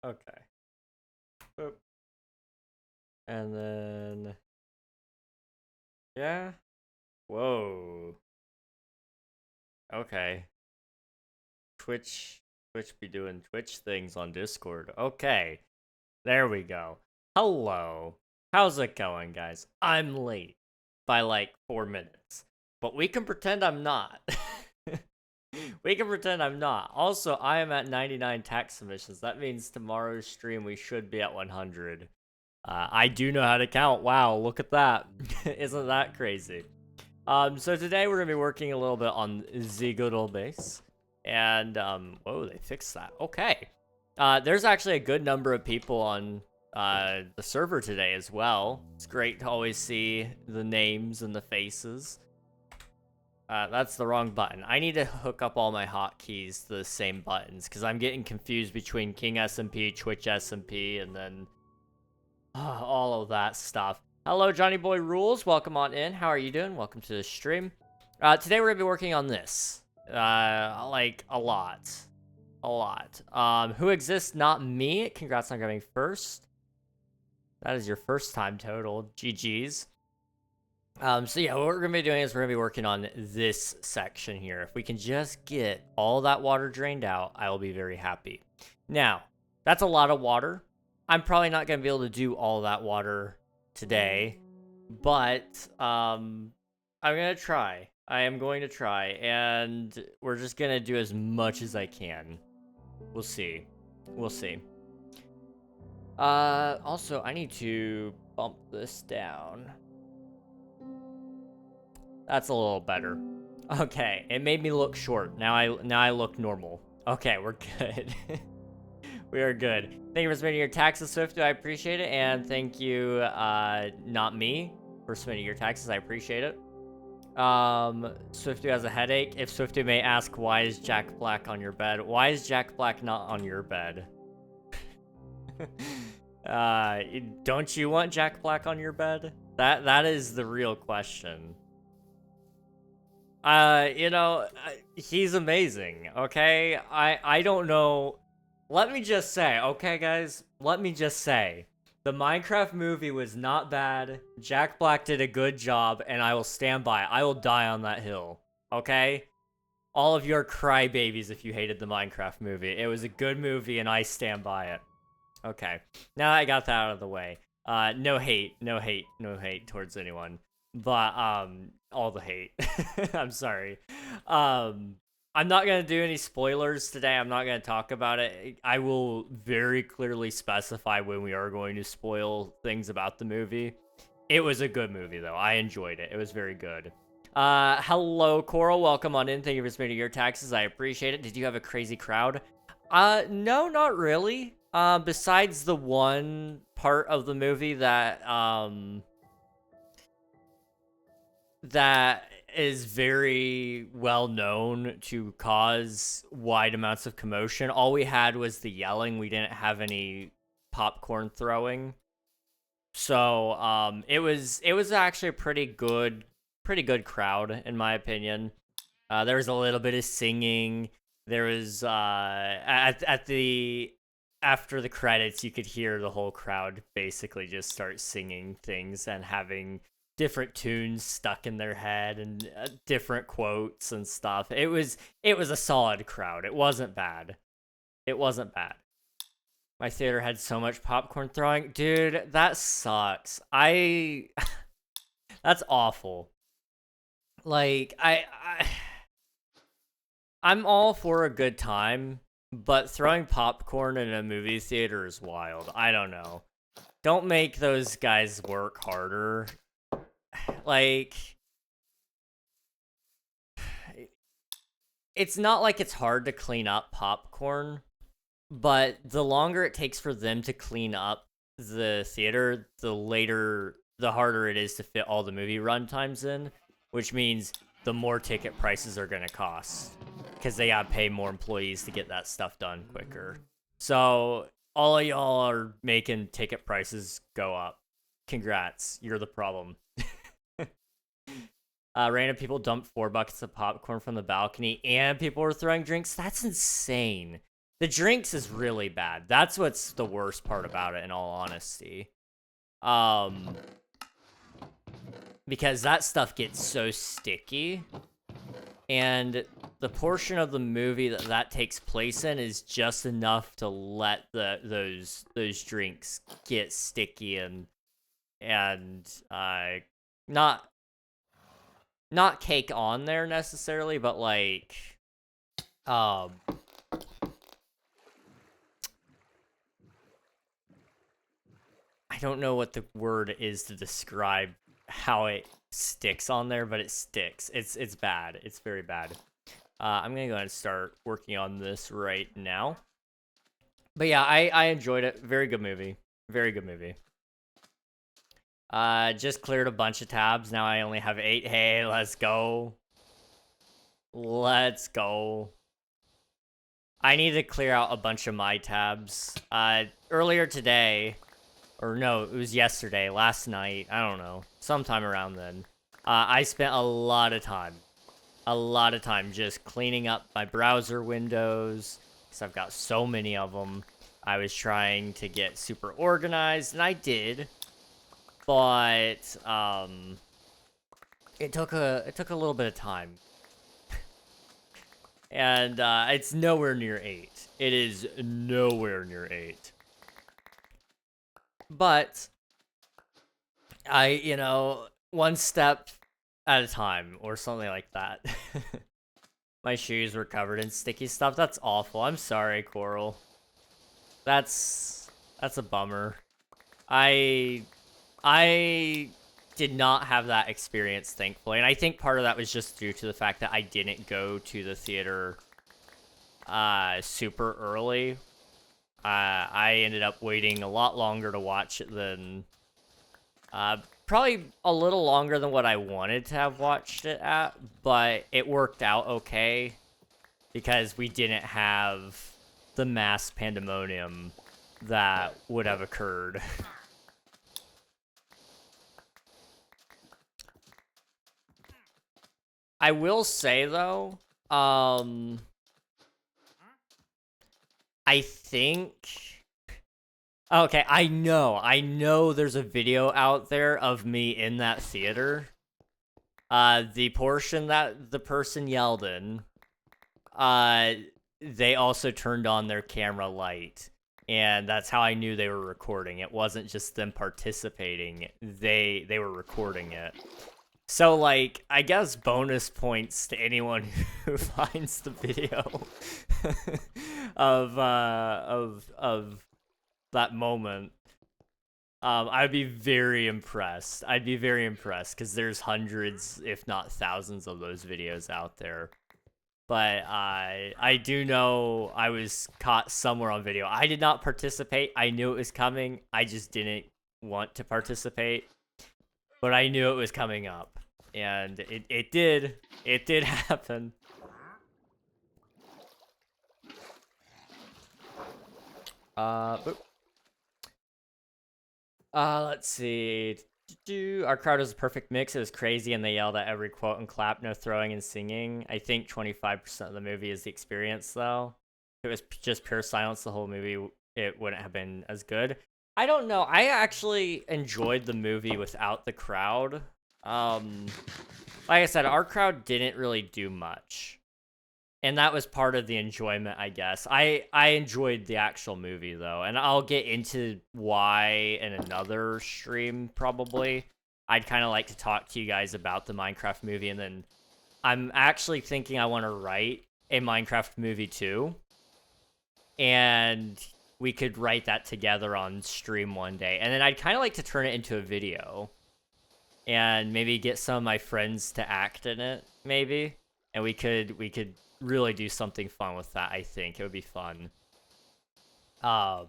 Okay. Boop. And then... Yeah. Whoa. Okay. Twitch be doing Twitch things on Discord. Okay. There we go. Hello. How's it going, guys? I'm late by like 4 minutes. But we can pretend I'm not. We can pretend I'm not. Also, I am at 99 tax submissions. That means tomorrow's stream we should be at 100. I do know how to count. Wow, look at that. Isn't that crazy? So today we're going to be working a little bit on the good old base. And, whoa, they fixed that. Okay. There's actually a good number of people on the server today as well. It's great to always see the names and the faces. That's the wrong button. I need to hook up all my hotkeys to the same buttons because I'm getting confused between King SMP, Twitch SMP, and then all of that stuff. Hello, Johnny Boy Rules. Welcome on in. How are you doing? Welcome to the stream. Today we're gonna be working on this. Like a lot. Who exists? Not me. Congrats on coming first. That is your first time total. GG's. So yeah, what we're gonna be doing is we're gonna be working on this section here. If we can just get all that water drained out, I will be very happy. Now, that's a lot of water. I'm probably not gonna be able to do all that water today, but I'm gonna try. I am going to try, and we're just gonna do as much as I can. We'll see. We'll see. Also, I need to bump this down. That's a little better. Okay, it made me look short. Now I look normal. Okay, we're good. We are good. Thank you for submitting your taxes, Swifty. I appreciate it. And thank you, not me, for submitting your taxes. I appreciate it. Swifty has a headache. If Swifty may ask, why is Jack Black on your bed? Why is Jack Black not on your bed? Don't you want Jack Black on your bed? That is the real question. You know, he's amazing, okay? I don't know. Let me just say, okay, guys? Let me just say, the Minecraft movie was not bad. Jack Black did a good job, and I will stand by it. I will die on that hill, okay? All of your crybabies if you hated the Minecraft movie. It was a good movie, and I stand by it. Okay, now I got that out of the way. No hate towards anyone. But, all the hate. I'm sorry. I'm not going to do any spoilers today. I'm not going to talk about it. I will very clearly specify when we are going to spoil things about the movie. It was a good movie, though. I enjoyed it. It was very good. Hello, Coral. Welcome on in. Thank you for submitting your taxes. I appreciate it. Did you have a crazy crowd? No, not really. Besides the one part of the movie that is very well known to cause wide amounts of commotion. All we had was the yelling. We didn't have any popcorn throwing. So, it was actually a pretty good crowd, in my opinion. There was a little bit of singing. There was, after the credits, you could hear the whole crowd basically just start singing things and having different tunes stuck in their head and different quotes and stuff. It was a solid crowd. It wasn't bad. It wasn't bad. My theater had so much popcorn throwing. Dude, that sucks. That's awful. Like, I'm all for a good time, but throwing popcorn in a movie theater is wild. I don't know. Don't make those guys work harder. Like, it's not like it's hard to clean up popcorn, but the longer it takes for them to clean up the theater, the harder it is to fit all the movie runtimes in, which means the more ticket prices are going to cost because they got to pay more employees to get that stuff done quicker. So all of y'all are making ticket prices go up. Congrats, you're the problem. Random people dumped 4 buckets of popcorn from the balcony and people were throwing drinks. That's insane. The drinks is really bad. That's what's the worst part about it, in all honesty. Because that stuff gets so sticky, and the portion of the movie that takes place in is just enough to let those drinks get sticky and not cake on there necessarily, but like I don't know what the word is to describe how it sticks on there, but it sticks. It's bad. It's very bad. I'm gonna go ahead and start working on this right now. But yeah, I enjoyed it. Very good movie. Very good movie. Just cleared a bunch of tabs. Now I only have 8. Hey, let's go. Let's go. I need to clear out a bunch of my tabs. Earlier today, or no, it was yesterday, last night, I don't know, sometime around then, I spent a lot of time just cleaning up my browser windows, because I've got so many of them. I was trying to get super organized, and I did, but it took a little bit of time. And it's nowhere near 8. It is nowhere near 8. But one step at a time or something like that. My shoes were covered in sticky stuff. That's awful. I'm sorry, Coral. That's a bummer. I did not have that experience, thankfully, and I think part of that was just due to the fact that I didn't go to the theater super early. I ended up waiting a lot longer to watch it than probably a little longer than what I wanted to have watched it at, but it worked out okay because we didn't have the mass pandemonium that would have occurred. I will say, though, I think... Okay, I know there's a video out there of me in that theater. The portion that the person yelled in, they also turned on their camera light. And that's how I knew they were recording. It wasn't just them participating. They were recording it. So, like, I guess bonus points to anyone who finds the video of that moment. I'd be very impressed. I'd be very impressed because there's hundreds, if not thousands, of those videos out there. But I do know I was caught somewhere on video. I did not participate. I knew it was coming. I just didn't want to participate. But I knew it was coming up. And it did. It did happen. Let's see. Our crowd was a perfect mix. It was crazy, and they yelled at every quote and clap, no throwing and singing. I think 25% of the movie is the experience, though. If it was just pure silence the whole movie, it wouldn't have been as good. I don't know. I actually enjoyed the movie without the crowd. Like I said, our crowd didn't really do much. And that was part of the enjoyment, I guess. I enjoyed the actual movie, though. And I'll get into why in another stream, probably. I'd kind of like to talk to you guys about the Minecraft movie. And then I'm actually thinking I want to write a Minecraft movie, too. And we could write that together on stream one day. And then I'd kind of like to turn it into a video. And maybe get some of my friends to act in it, maybe. And we could really do something fun with that, I think. It would be fun. Because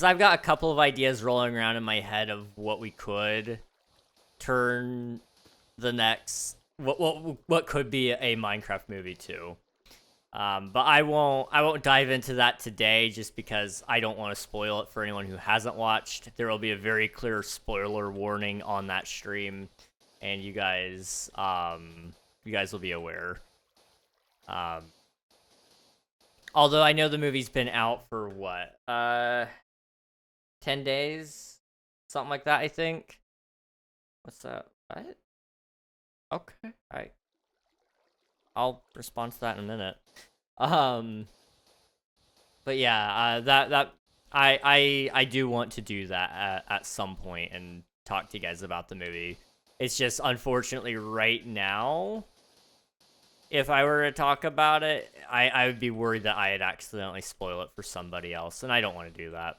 I've got a couple of ideas rolling around in my head of what we could turn the next... What could be a Minecraft movie, too. But I won't dive into that today just because I don't want to spoil it for anyone who hasn't watched. There will be a very clear spoiler warning on that stream, and you guys will be aware. Although I know the movie's been out for what? 10 days? Something like that, I think. What's that? What? Okay. I'll respond to that in a minute. But yeah, I do want to do that at some point and talk to you guys about the movie. It's just unfortunately right now, if I were to talk about it, I would be worried that I'd accidentally spoil it for somebody else, and I don't want to do that.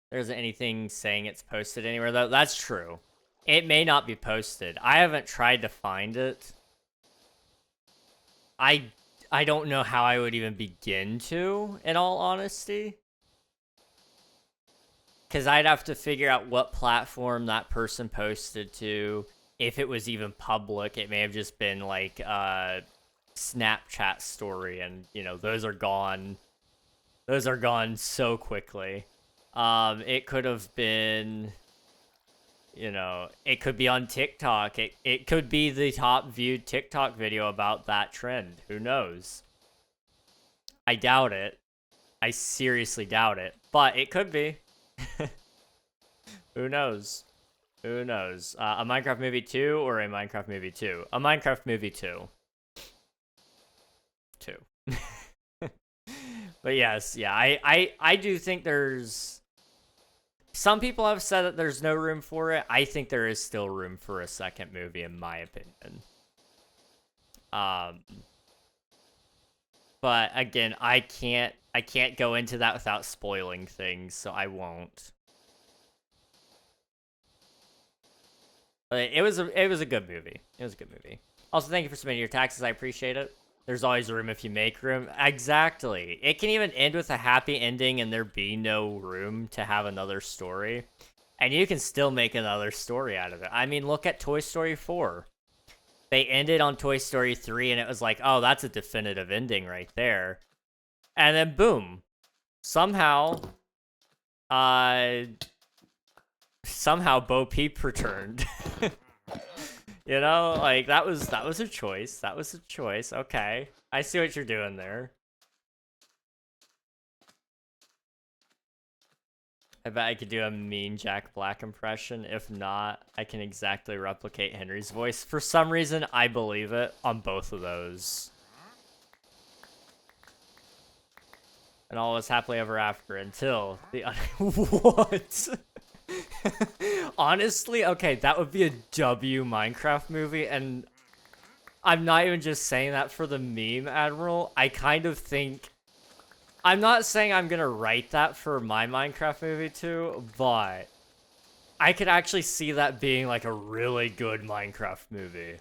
There isn't anything saying it's posted anywhere though. That's true. It may not be posted. I haven't tried to find it. I don't know how I would even begin to, in all honesty. Because I'd have to figure out what platform that person posted to. If it was even public, it may have just been like a Snapchat story, and you know, those are gone. Those are gone so quickly. It could have been, you know, it could be on TikTok. It could be the top viewed TikTok video about that trend. Who knows? I doubt it. I seriously doubt it. But it could be. Who knows? Who knows? A Minecraft movie 2 or a Minecraft movie 2? A Minecraft movie 2. 2. But yes, yeah, I do think there's... Some people have said that there's no room for it. I think there is still room for a second movie, in my opinion. But again, I can't go into that without spoiling things, so I won't. But it was a good movie. It was a good movie. Also, thank you for submitting your taxes. I appreciate it. There's always room if you make room. Exactly. It can even end with a happy ending and there be no room to have another story. And you can still make another story out of it. I mean, look at Toy Story 4. They ended on Toy Story 3 and it was like, oh, that's a definitive ending right there. And then boom. Somehow Bo Peep returned. You know, like that was a choice. That was a choice. Okay. I see what you're doing there. I bet I could do a mean Jack Black impression. If not, I can exactly replicate Henry's voice. For some reason, I believe it on both of those. And all was happily ever after until the... What? Honestly, okay, that would be a W Minecraft movie, and I'm not even just saying that for the meme, Admiral. I kind of think... I'm not saying I'm gonna write that for my Minecraft movie too, but I could actually see that being like a really good Minecraft movie.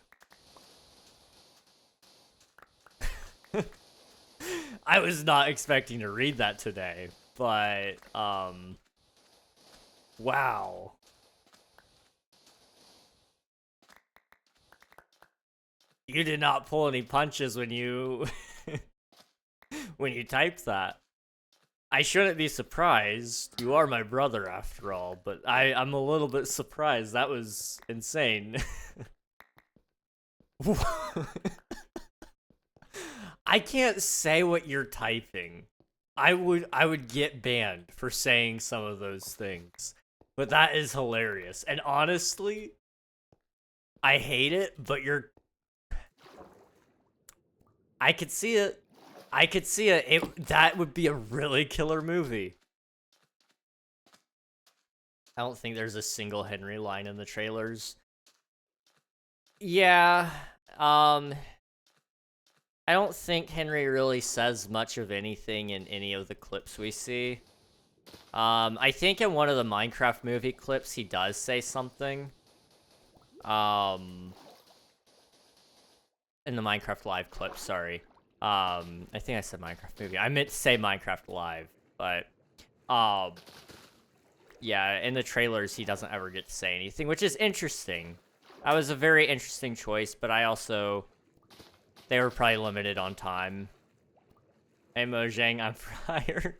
I was not expecting to read that today, but, wow. You did not pull any punches when you... when you typed that. I shouldn't be surprised. You are my brother after all, but I'm a little bit surprised. That was insane. I can't say what you're typing. I would get banned for saying some of those things. But that is hilarious. And honestly, I hate it, but I could see it. I could see it. That would be a really killer movie. I don't think there's a single Henry line in the trailers. Yeah, I don't think Henry really says much of anything in any of the clips we see. I think in one of the Minecraft movie clips he does say something. In the Minecraft Live clip, sorry. I think I said Minecraft movie. I meant to say Minecraft Live, but, yeah, in the trailers, he doesn't ever get to say anything, which is interesting. That was a very interesting choice, but they were probably limited on time. Hey, Mojang, I'm Fryer.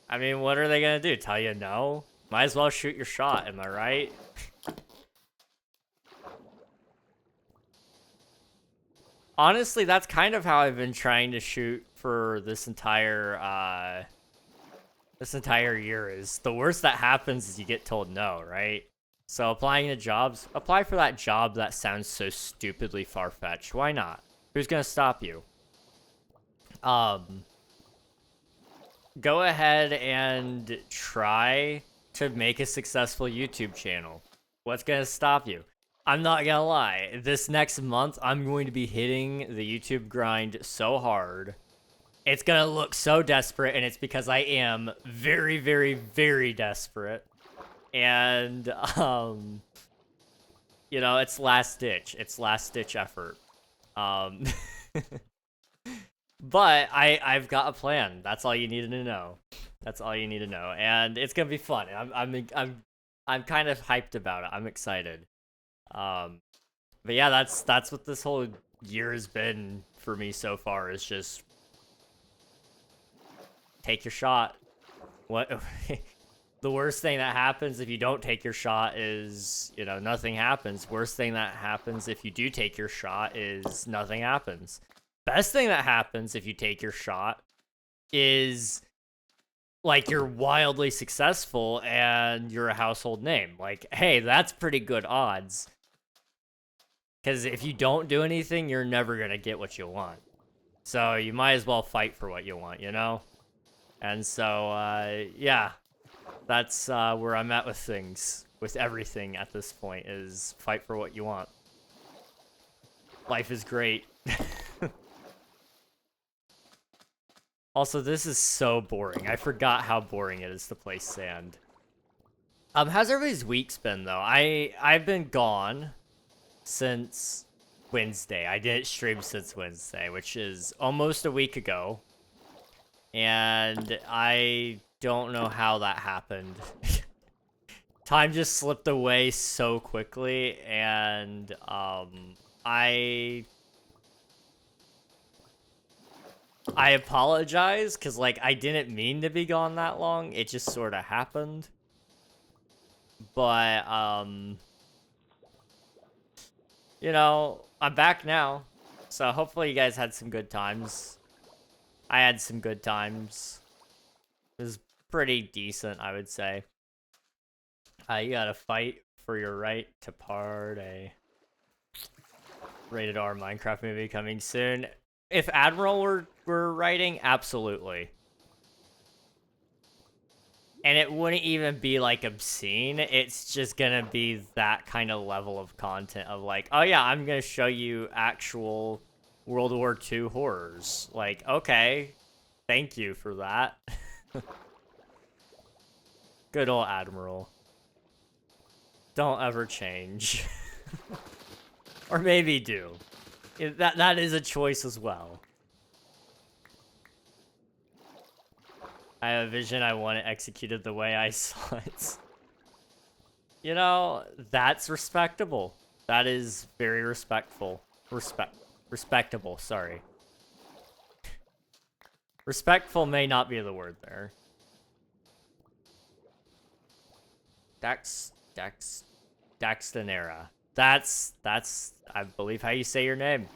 I mean, what are they gonna do? Tell you no? Might as well shoot your shot, am I right? Honestly, that's kind of how I've been trying to shoot for this entire year. Is the worst that happens is you get told no, right? So applying to jobs, apply for that job that sounds so stupidly far-fetched. Why not? Who's gonna stop you? Go ahead and try to make a successful YouTube channel. What's gonna stop you? I'm not gonna lie. This next month, I'm going to be hitting the YouTube grind so hard. It's gonna look so desperate, and it's because I am very, very, very desperate. And, you know, it's last ditch. It's last ditch effort. But I've got a plan. That's all you needed to know. That's all you need to know, and it's gonna be fun. I'm kind of hyped about it. I'm excited. But yeah, that's what this whole year has been for me so far. Is just take your shot. What? The worst thing that happens if you don't take your shot is, you know, nothing happens. Worst thing that happens if you do take your shot is nothing happens. Best thing that happens if you take your shot is, like, you're wildly successful and you're a household name. Like, hey, that's pretty good odds. Because if you don't do anything, you're never going to get what you want. So you might as well fight for what you want, you know? And so, yeah. That's where I'm at with things. With everything at this point, is fight for what you want. Life is great. Also, this is so boring. I forgot how boring it is to play sand. How's everybody's weeks been, though? I've been gone since Wednesday. I didn't stream since Wednesday, which is almost a week ago. And I don't know how that happened. Time just slipped away so quickly, and I apologize, because, like, I didn't mean to be gone that long. It just sort of happened. But, you know, I'm back now. So hopefully you guys had some good times. I had some good times. It was pretty decent, I would say. You gotta fight for your right to party. Rated R Minecraft movie coming soon. If Admiral were writing, absolutely. And it wouldn't even be, like, obscene. It's just gonna be that kind of level of content of, like, oh yeah, I'm gonna show you actual World War II horrors. Like, okay, thank you for that. Good old Admiral. Don't ever change. Or maybe do. That is a choice as well. I have a vision, I want it executed the way I saw it. You know, that's respectable. That is very respectful. Respectable, sorry. Respectful may not be the word there. Daxtonera. That's, I believe, how you say your name.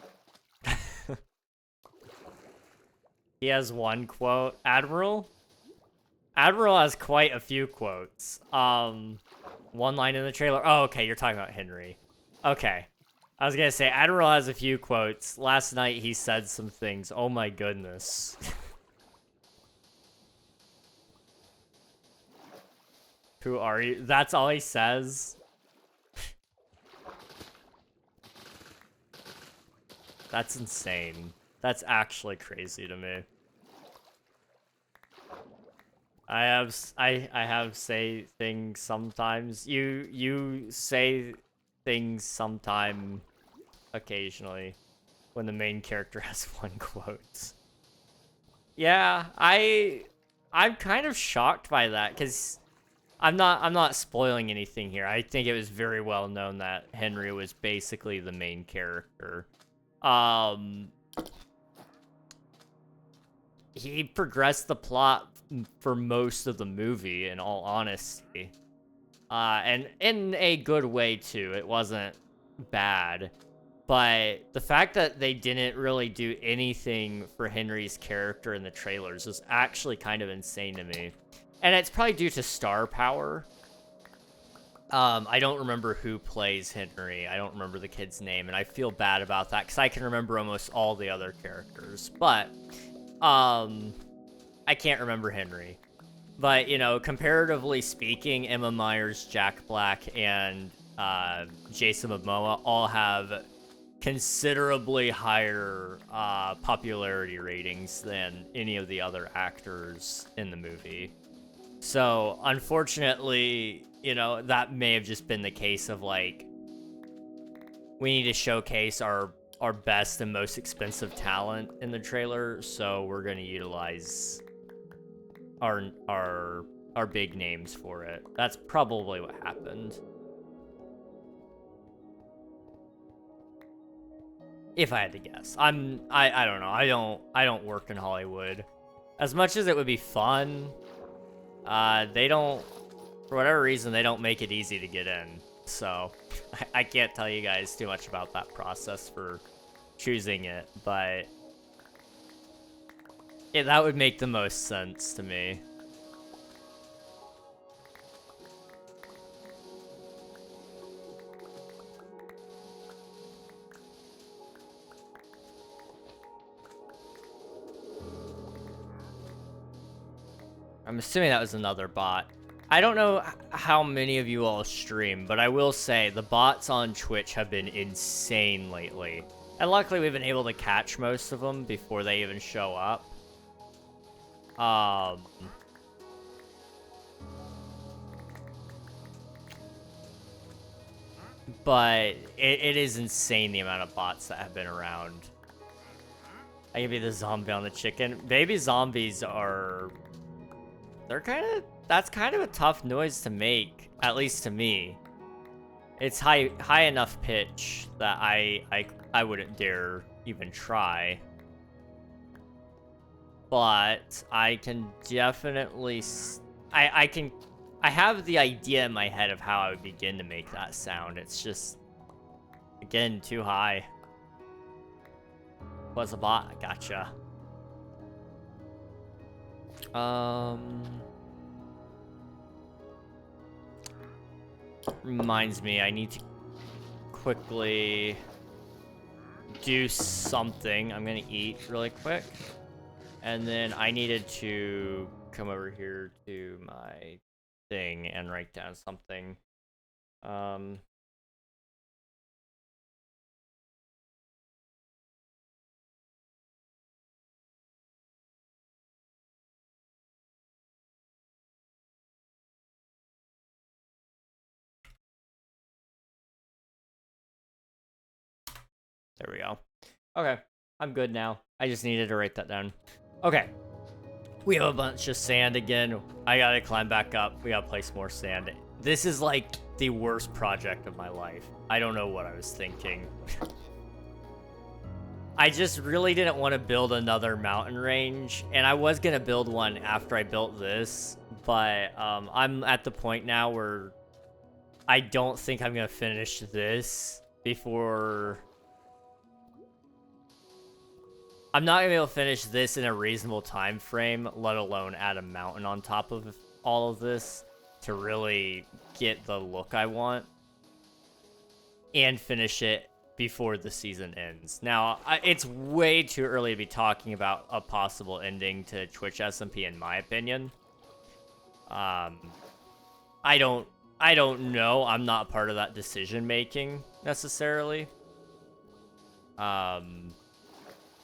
He has one quote. Admiral? Admiral has quite a few quotes. One line in the trailer. Oh, okay, you're talking about Henry. Okay. I was gonna say, Admiral has a few quotes. Last night he said some things. Oh my goodness. Who are you? That's all he says? That's insane. That's actually crazy to me. I have say things sometimes. You say things sometime occasionally when the main character has one quote. Yeah, I'm kind of shocked by that, cuz I'm not spoiling anything here. I think it was very well known that Henry was basically the main character. He progressed the plot for most of the movie, in all honesty. And in a good way, too. It wasn't bad. But the fact that they didn't really do anything for Henry's character in the trailers was actually kind of insane to me. And it's probably due to star power. I don't remember who plays Henry. I don't remember the kid's name, and I feel bad about that because I can remember almost all the other characters. But, I can't remember Henry. But, you know, comparatively speaking, Emma Myers, Jack Black, and Jason Momoa all have considerably higher popularity ratings than any of the other actors in the movie. So, unfortunately, you know, that may have just been the case of, like, we need to showcase our best and most expensive talent in the trailer, so we're going to utilize our big names for it. That's probably what happened. If I had to guess. I don't know. I don't work in Hollywood. As much as it would be fun, they don't, for whatever reason, they don't make it easy to get in. So, I can't tell you guys too much about that process for choosing it, but yeah, that would make the most sense to me. I'm assuming that was another bot. I don't know how many of you all stream, but I will say the bots on Twitch have been insane lately. And luckily we've been able to catch most of them before they even show up. But it is insane the amount of bots that have been around. I can be the zombie on the chicken. Baby zombies are... that's kind of a tough noise to make, at least to me. It's high enough pitch that I wouldn't dare even try. But I can definitely I have the idea in my head of how I would begin to make that sound. It's just, again, too high. Was a bot? Gotcha. Reminds me, I need to quickly do something. I'm gonna eat really quick. And then I needed to come over here to my thing and write down something. There we go. Okay, I'm good now. I just needed to write that down. Okay. We have a bunch of sand again. I gotta climb back up. We gotta place more sand. This is like the worst project of my life. I don't know what I was thinking. I just really didn't want to build another mountain range, and I was gonna build one after I built this, but I'm at the point now where I don't think I'm gonna finish this before... I'm not gonna be able to finish this in a reasonable time frame, let alone add a mountain on top of all of this to really get the look I want and finish it before the season ends. Now, it's way too early to be talking about a possible ending to Twitch SMP, in my opinion. I don't know. I'm not part of that decision making necessarily.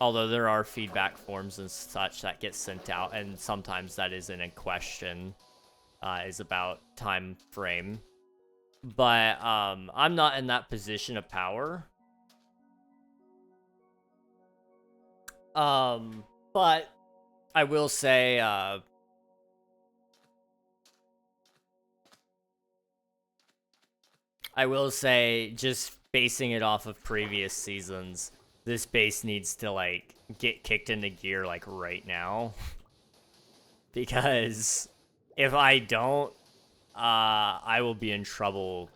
Although there are feedback forms and such that get sent out, and sometimes that isn't a question, is about time frame. But I'm not in that position of power. But I will say, just basing it off of previous seasons, this base needs to, like, get kicked into gear, like, right now. Because if I don't, I will be in trouble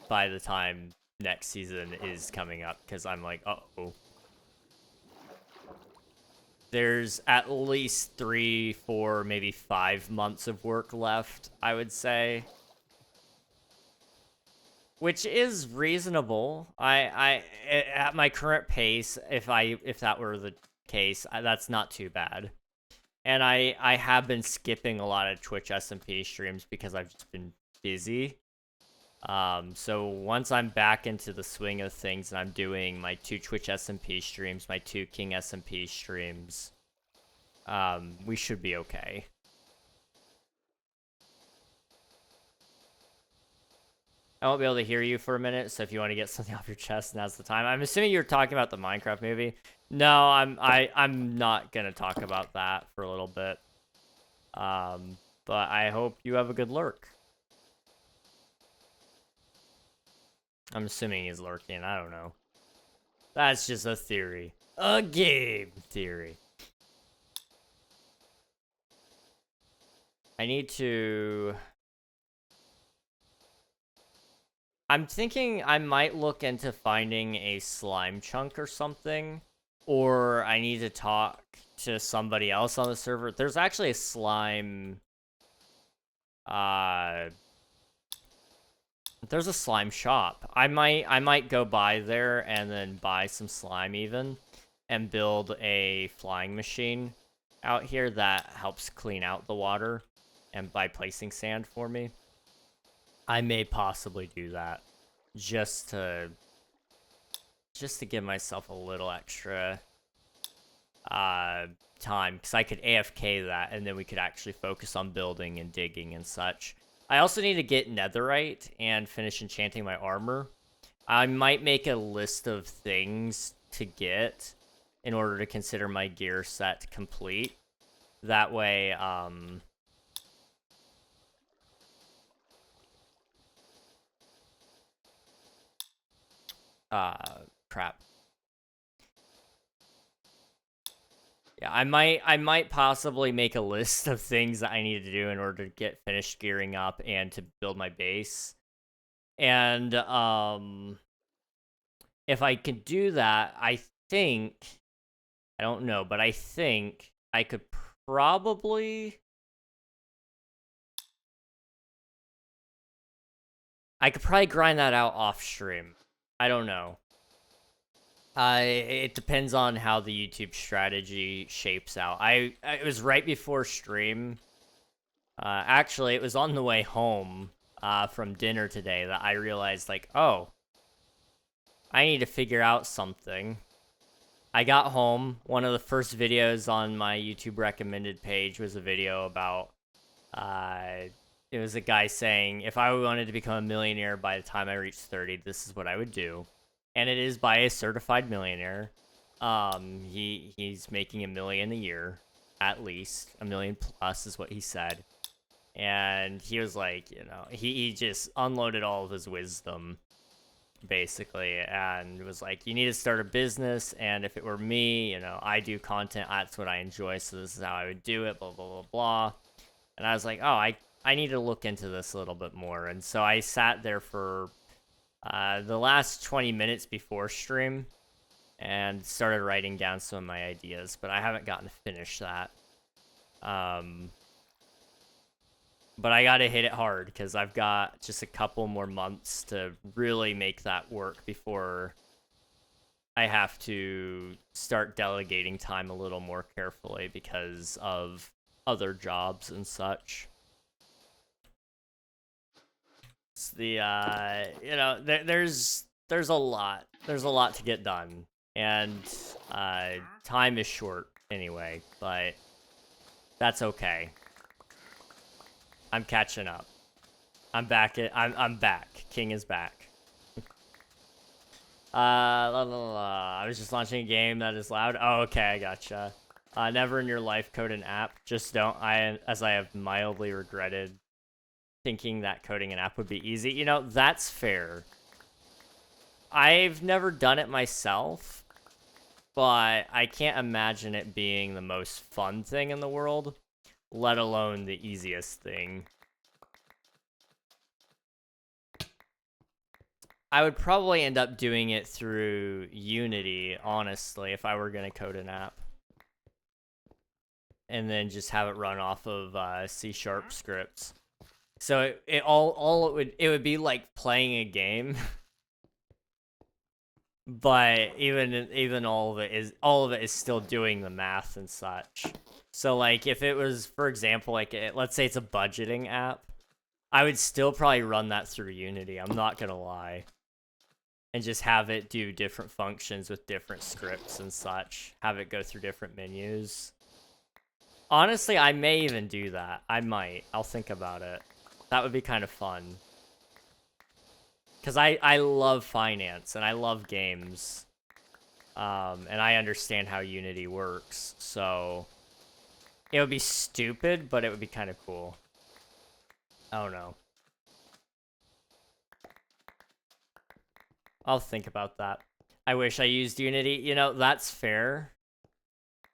by the time next season is coming up, because I'm like, uh-oh. There's at least 3, 4, maybe 5 months of work left, I would say. Which is reasonable. At my current pace, if that were the case, that's not too bad. And I have been skipping a lot of Twitch SMP streams because I've just been busy. So once I'm back into the swing of things and I'm doing my 2 Twitch SMP streams, my 2 King SMP streams, we should be okay. I won't be able to hear you for a minute, so if you want to get something off your chest, now's the time. I'm assuming you're talking about the Minecraft movie. No, I'm not gonna talk about that for a little bit. But I hope you have a good lurk. I'm assuming he's lurking, I don't know. That's just a theory. A game theory. I need to... I'm thinking I might look into finding a slime chunk or something. Or I need to talk to somebody else on the server. There's actually a slime... There's a slime shop. I might go by there and then buy some slime even. And build a flying machine out here that helps clean out the water. And by placing sand for me. I may possibly do that. Just to give myself a little extra time, because I could AFK that and then we could actually focus on building and digging and such. I also need to get netherite and finish enchanting my armor. I might make a list of things to get in order to consider my gear set complete. That way, crap. Yeah, I might possibly make a list of things that I need to do in order to get finished gearing up and to build my base. And if I could do that, I think, I don't know, but I think I could probably grind that out off stream. I don't know. It depends on how the YouTube strategy shapes out. It was right before stream. Actually, it was on the way home from dinner today that I realized, like, oh, I need to figure out something. I got home. One of the first videos on my YouTube recommended page was a video about, it was a guy saying, if I wanted to become a millionaire by the time I reached 30, this is what I would do. And it is by a certified millionaire. He's making $1 million a year, at least. $1 million plus is what he said. And he was like, you know, he just unloaded all of his wisdom, basically, and was like, you need to start a business, and if it were me, you know, I do content, that's what I enjoy, so this is how I would do it, blah, blah, blah, blah. And I was like, oh, I need to look into this a little bit more. And so I sat there for the last 20 minutes before stream and started writing down some of my ideas, but I haven't gotten to finish that. But I gotta hit it hard, because I've got just a couple more months to really make that work before I have to start delegating time a little more carefully because of other jobs and such. It's the, you know, there's a lot. There's a lot to get done. And time is short anyway, but that's okay. I'm catching up. I'm back. I'm back. King is back. I was just launching a game that is loud. Oh, okay, I gotcha. Never in your life code an app. Just don't. As I have mildly regretted thinking that coding an app would be easy. You know, that's fair. I've never done it myself, but I can't imagine it being the most fun thing in the world, let alone the easiest thing. I would probably end up doing it through Unity, honestly, if I were gonna code an app. And then just have it run off of C# scripts. So it would be like playing a game. But even all of it is still doing the math and such. So like if it was, for example, like let's say it's a budgeting app, I would still probably run that through Unity. I'm not gonna lie, and just have it do different functions with different scripts and such. Have it go through different menus. Honestly, I may even do that. I might. I'll think about it. That would be kind of fun. Because I love finance, and I love games. And I understand how Unity works, so... It would be stupid, but it would be kind of cool. I don't know. I'll think about that. I wish I used Unity. You know, that's fair.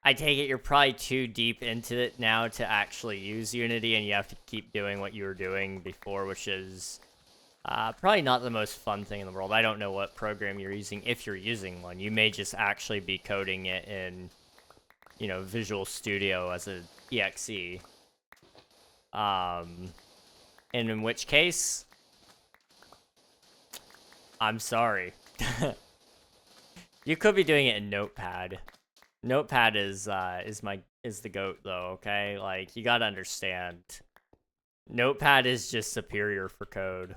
I take it you're probably too deep into it now to actually use Unity, and you have to keep doing what you were doing before, which is... probably not the most fun thing in the world. I don't know what program you're using, if you're using one. You may just actually be coding it in, you know, Visual Studio as a exe. And in which case, I'm sorry. You could be doing it in Notepad. Notepad is the GOAT though, okay? Like, you gotta understand. Notepad is just superior for code.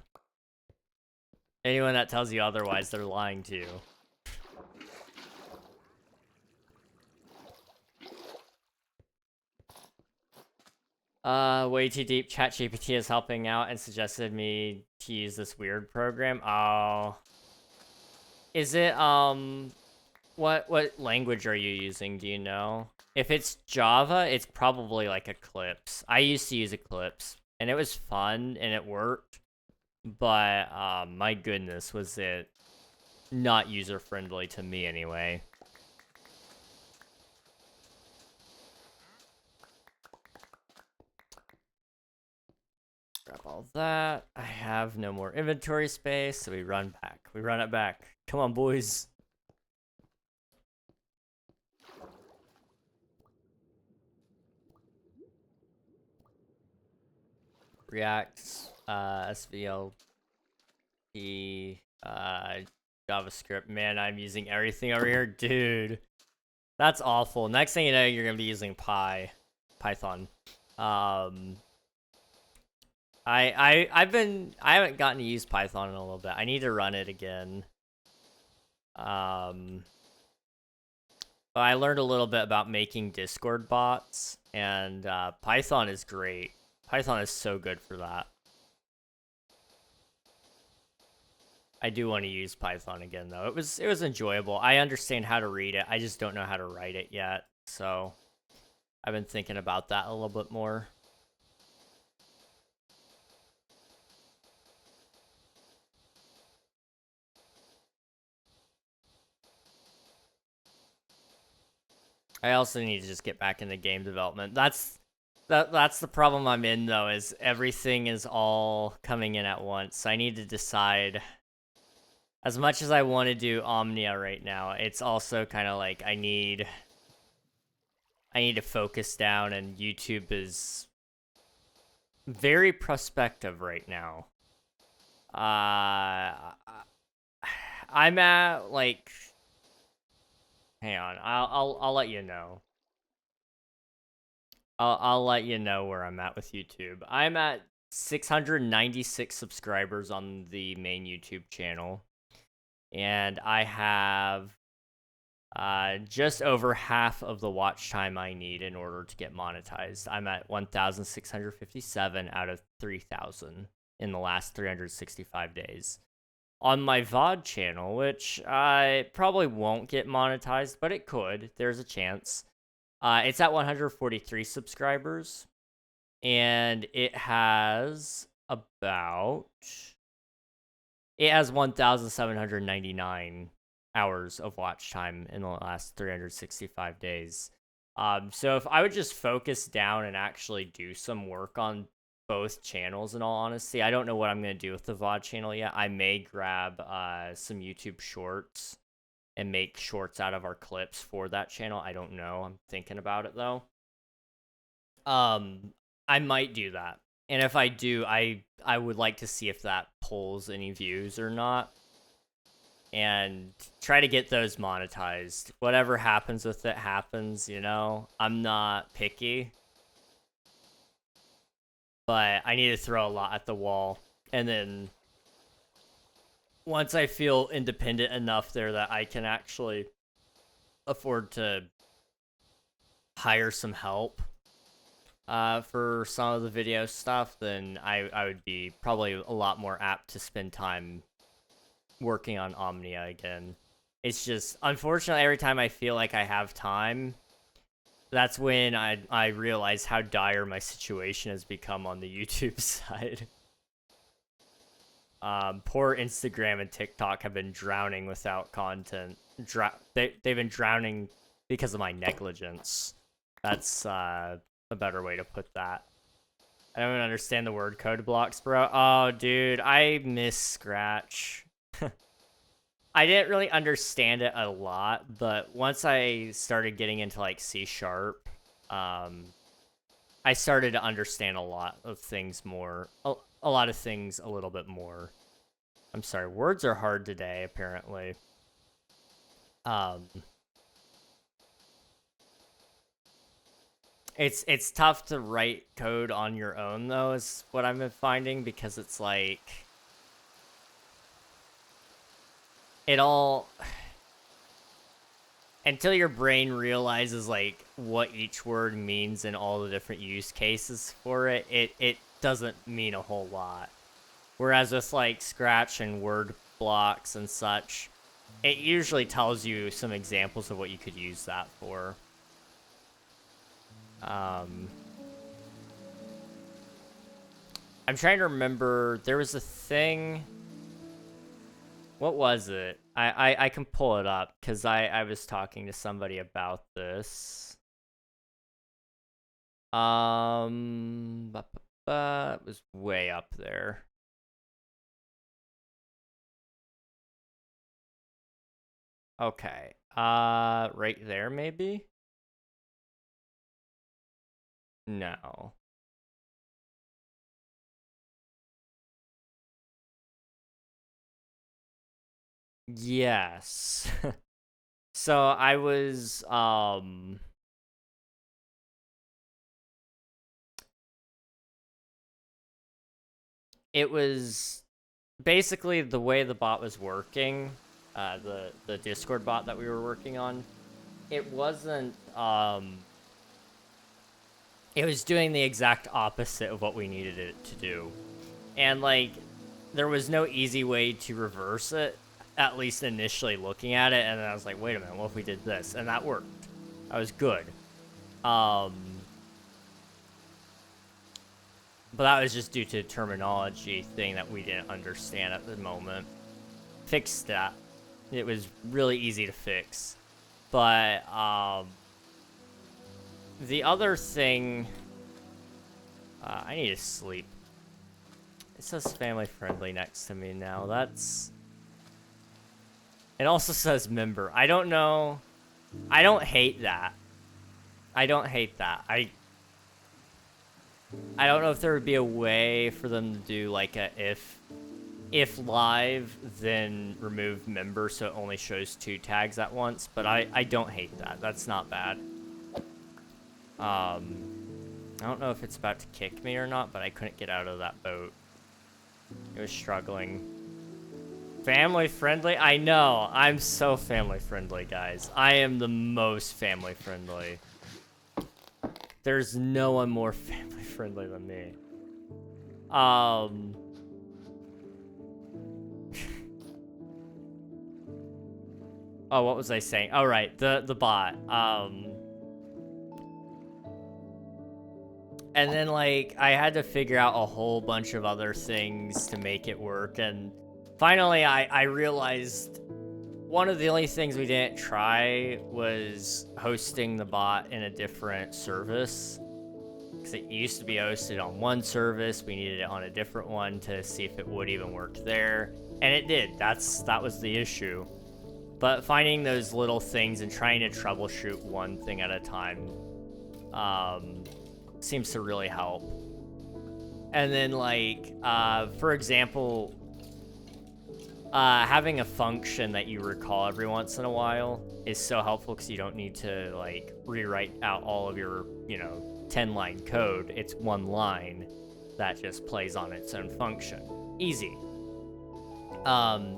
Anyone that tells you otherwise, they're lying to you. Way too deep. ChatGPT is helping out and suggested me to use this weird program. Oh. Is it, what language are you using, do you know? If it's Java, it's probably like Eclipse. I used to use Eclipse, and it was fun, and it worked. But, my goodness, was it not user-friendly to me anyway. Grab all that. I have no more inventory space, so we run back. We run it back. Come on, boys. React, SVL, JavaScript. Man, I'm using everything over here. Dude, that's awful. Next thing you know, you're gonna be using Python. I haven't gotten to use Python in a little bit. I need to run it again. But I learned a little bit about making Discord bots, and Python is great. Python is so good for that. I do want to use Python again, though. It was enjoyable. I understand how to read it. I just don't know how to write it yet. So I've been thinking about that a little bit more. I also need to just get back into game development. That's the problem I'm in, though, is everything is all coming in at once. I need to decide. As much as I want to do Omnia right now, it's also kind of like I need to focus down, and YouTube is very prospective right now. I'm at like, hang on, I'll let you know. I'll let you know where I'm at with YouTube. I'm at 696 subscribers on the main YouTube channel. And I have just over half of the watch time I need in order to get monetized. I'm at 1,657 out of 3,000 in the last 365 days. On my VOD channel, which I probably won't get monetized, but it could. There's a chance. It's at 143 subscribers. And it has about... It has 1,799 hours of watch time in the last 365 days. So if I would just focus down and actually do some work on both channels in all honesty. I don't know what I'm going to do with the VOD channel yet. I may grab some YouTube shorts and make shorts out of our clips for that channel. I don't know. I'm thinking about it though. I might do that. And if I do, I would like to see if that pulls any views or not. And try to get those monetized. Whatever happens with it happens, you know? I'm not picky. But I need to throw a lot at the wall. And then once I feel independent enough there that I can actually afford to hire some help for some of the video stuff, then I would be probably a lot more apt to spend time working on Omnia again. It's just, unfortunately, every time I feel like I have time, that's when I realize how dire my situation has become on the YouTube side. Poor Instagram and TikTok have been drowning without content. They've been drowning because of my negligence. That's a better way to put that. I don't even understand the word code blocks, bro. Oh, dude, I miss Scratch. I didn't really understand it a lot, but once I started getting into like C#, I started to understand a lot of things more. A lot of things a little bit more. I'm sorry, words are hard today, apparently. It's tough to write code on your own, though, is what I've been finding, because it's like... It all... Until your brain realizes, like, what each word means and all the different use cases for it, it doesn't mean a whole lot. Whereas with, like, Scratch and word blocks and such, it usually tells you some examples of what you could use that for. I'm trying to remember, there was a thing... What was it? I can pull it up, because I was talking to somebody about this. It was way up there. Okay. Right there, maybe? No. Yes. So I was, it was basically the way the bot was working, the Discord bot that we were working on. It wasn't, it was doing the exact opposite of what we needed it to do. And, like, there was no easy way to reverse it, at least initially looking at it, and then I was like, wait a minute, what if we did this? And that worked. That was good. But that was just due to a terminology thing that we didn't understand at the moment. Fixed that. It was really easy to fix. But, the other thing... I need to sleep. It says family friendly next to me now. That's... It also says member. I don't know. I don't hate that. I don't hate that. I don't know if there would be a way for them to do like a if live, then remove member so it only shows 2 tags at once, but I don't hate that. That's not bad. I don't know if it's about to kick me or not, but I couldn't get out of that boat. It was struggling. Family friendly? I know. I'm so family friendly, guys. I am the most family friendly. There's no one more family friendly than me. Oh, what was I saying? Oh, right. The bot. And then, like, I had to figure out a whole bunch of other things to make it work, and finally I realized one of the only things we didn't try was hosting the bot in a different service. Because it used to be hosted on one service, we needed it on a different one to see if it would even work there. And it did, that was the issue. But finding those little things and trying to troubleshoot one thing at a time seems to really help. And then, like, for example, having a function that you recall every once in a while is so helpful because you don't need to, like, rewrite out all of your, 10-line code. It's one line that just plays on its own function. Easy.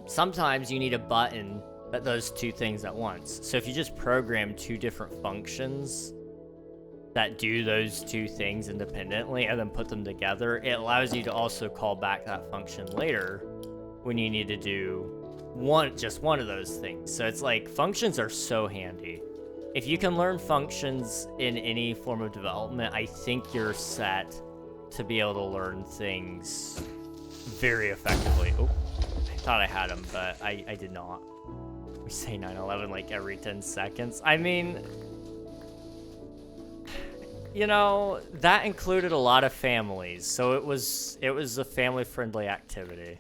Sometimes you need a button that does two things at once. So if you just program two different functions that do those two things independently and then put them together, it allows you to also call back that function later when you need to do just one of those things. So it's like, functions are so handy. If you can learn functions in any form of development, I think you're set to be able to learn things very effectively. Oh, I thought I had them, but I did not. We say 9/11 like every 10 seconds. I mean, that included a lot of families, so it was a family-friendly activity.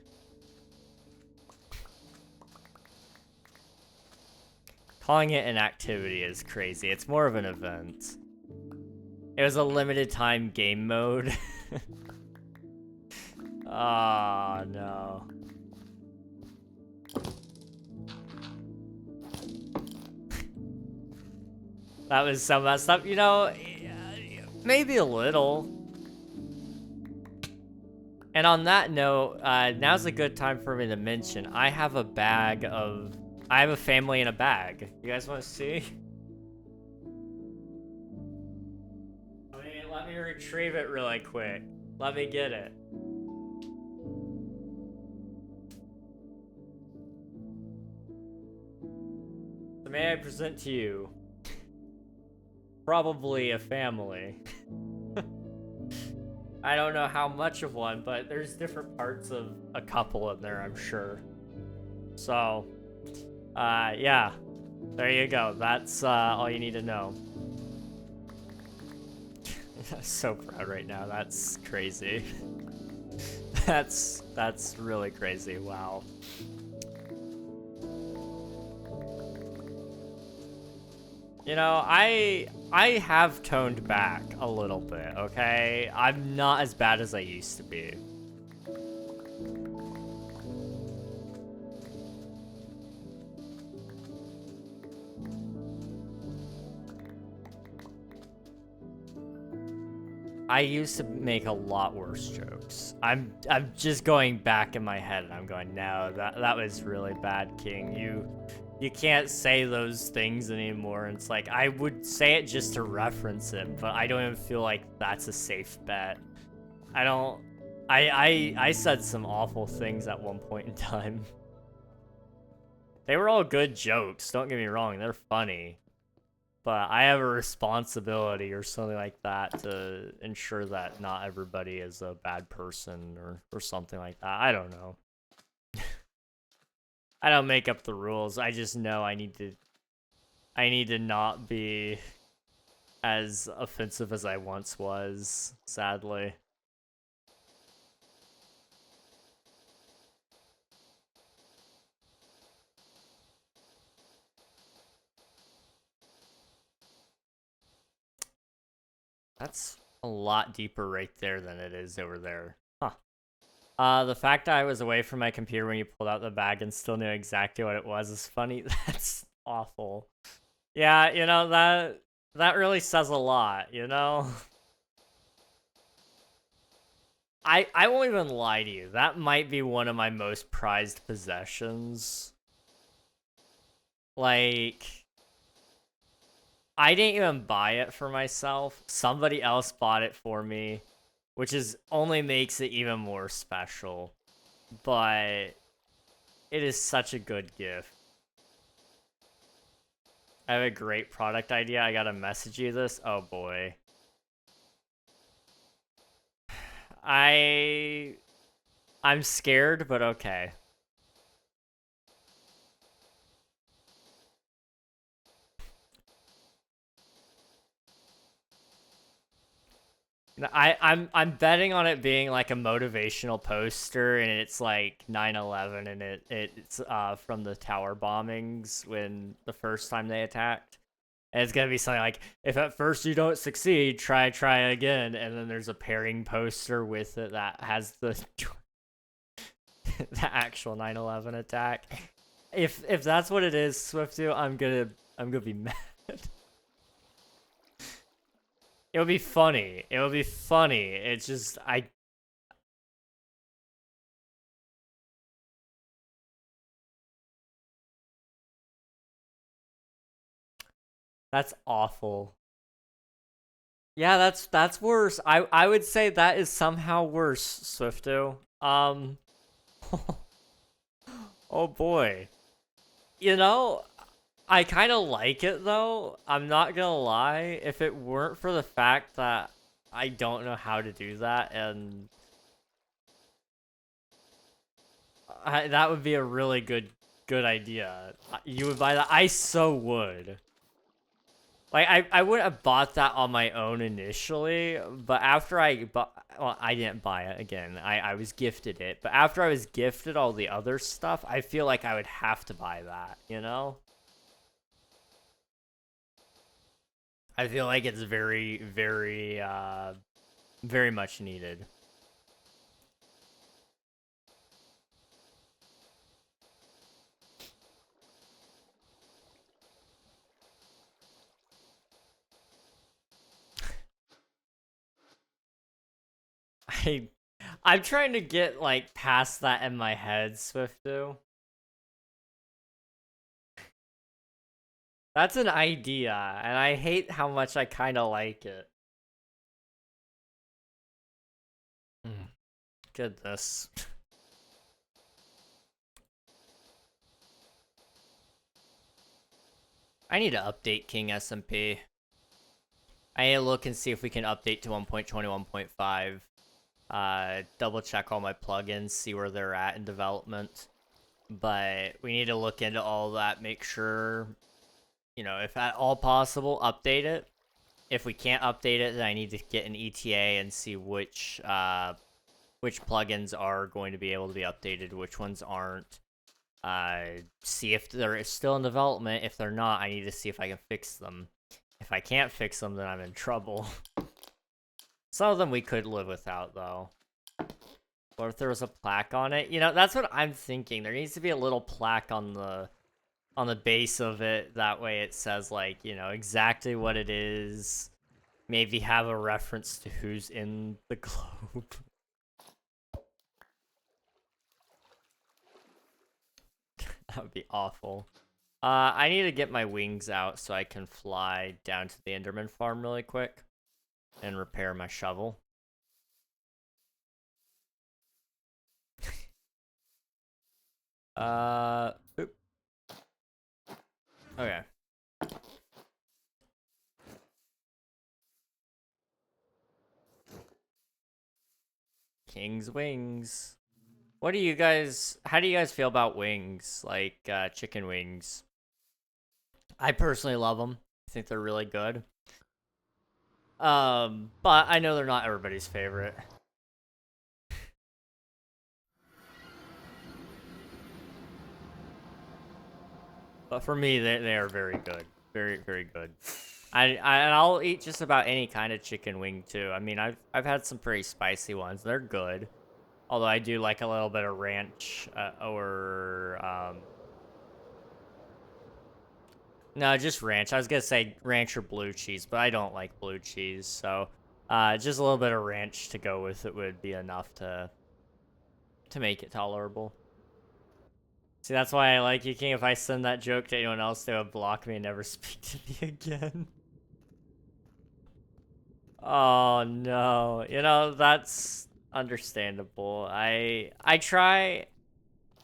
Calling it an activity is crazy. It's more of an event. It was a limited time game mode. Oh, no. That was so messed up. Maybe a little. And on that note, now's a good time for me to mention, I have a family in a bag. You guys want to see? Let me retrieve it really quick. Let me get it. So may I present to you, probably a family. I don't know how much of one, but there's different parts of a couple in there, I'm sure. So, yeah, there you go. That's all you need to know. I'm so proud right now. That's crazy. That's really crazy. Wow. I have toned back a little bit, okay? I'm not as bad as I used to be. I used to make a lot worse jokes. I'm just going back in my head and I'm going, no, that was really bad, King. You can't say those things anymore. And it's like, I would say it just to reference it, but I don't even feel like that's a safe bet. I said some awful things at one point in time. They were all good jokes, don't get me wrong, they're funny. But I have a responsibility or something like that to ensure that not everybody is a bad person or something like that. I don't know. I don't make up the rules. I just know I need to not be as offensive as I once was, sadly. That's a lot deeper right there than it is over there. Huh. The fact that I was away from my computer when you pulled out the bag and still knew exactly what it was is funny. That's awful. Yeah, that really says a lot, I won't even lie to you. That might be one of my most prized possessions. Like, I didn't even buy it for myself. Somebody else bought it for me, which only makes it even more special. But it is such a good gift. I have a great product idea. I gotta message you this. Oh boy. I'm scared, but okay. I'm betting on it being like a motivational poster, and it's like 9/11, and it's from the tower bombings when the first time they attacked. And it's gonna be something like, if at first you don't succeed, try again. And then there's a pairing poster with it that has the the actual 9/11 attack. If that's what it is, Swiftu, I'm gonna be mad. It would be funny. It would be funny. It's just that's awful. Yeah, that's worse. I would say that is somehow worse, Swifto. Oh boy. You know, I kind of like it though. I'm not gonna lie. If it weren't for the fact that I don't know how to do that, and that would be a really good idea. You would buy that? I so would. Like, I wouldn't have bought that on my own initially, but after I bought, well, I didn't buy it again. I was gifted it, but after I was gifted all the other stuff, I feel like I would have to buy that, you know? I feel like it's very much needed. I, I'm trying to get, like, past that in my head, Swifto. That's an idea, and I hate how much I kind of like it. Goodness. I need to update King SMP. I need to look and see if we can update to 1.21.5. Double check all my plugins, see where they're at in development. But we need to look into all that, make sure, you know, if at all possible, update it. If we can't update it, then I need to get an ETA and see which plugins are going to be able to be updated, which ones aren't. See if they're still in development. If they're not, I need to see if I can fix them. If I can't fix them, then I'm in trouble. Some of them we could live without, though. Or if there was a plaque on it. You know, that's what I'm thinking. There needs to be a little plaque on the base of it. That way it says, like, you know, exactly what it is. Maybe have a reference to who's in the globe. That would be awful. I need to get my wings out so I can fly down to the Enderman farm really quick and repair my shovel. Oop. Okay. King's wings. What do you guys, how do you guys feel about wings? Like, chicken wings? I personally love them. I think they're really good. But I know they're not everybody's favorite. But for me, they are very good. Very good. And I'll eat just about any kind of chicken wing too. I mean, I've had some pretty spicy ones. They're good. Although I do like a little bit of ranch or no, just ranch. I was gonna say ranch or blue cheese, but I don't like blue cheese, so just a little bit of ranch to go with it would be enough to make it tolerable. See, that's why I like you, King. If I send that joke to anyone else, they would block me and never speak to me again. Oh no, you know that's understandable. I try.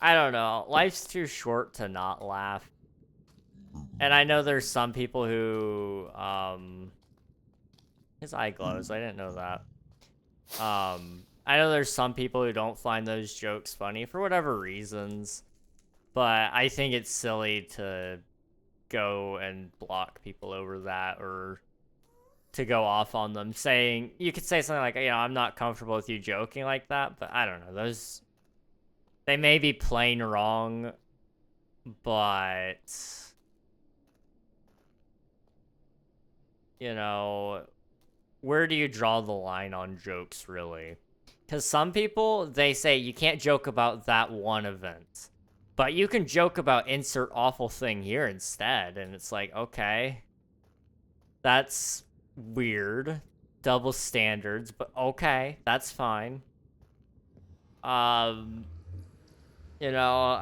I don't know. Life's too short to not laugh. And I know there's some people who, his eye glows. I didn't know that. I know there's some people who don't find those jokes funny for whatever reasons. But I think it's silly to go and block people over that or to go off on them, saying, you could say something like, you know, I'm not comfortable with you joking like that, but I don't know, those, they may be plain wrong, but, you know, where do you draw the line on jokes, really? Because some people, they say you can't joke about that one event, but you can joke about insert awful thing here instead, and it's like, okay, that's weird, double standards, but okay, that's fine. Um, you know,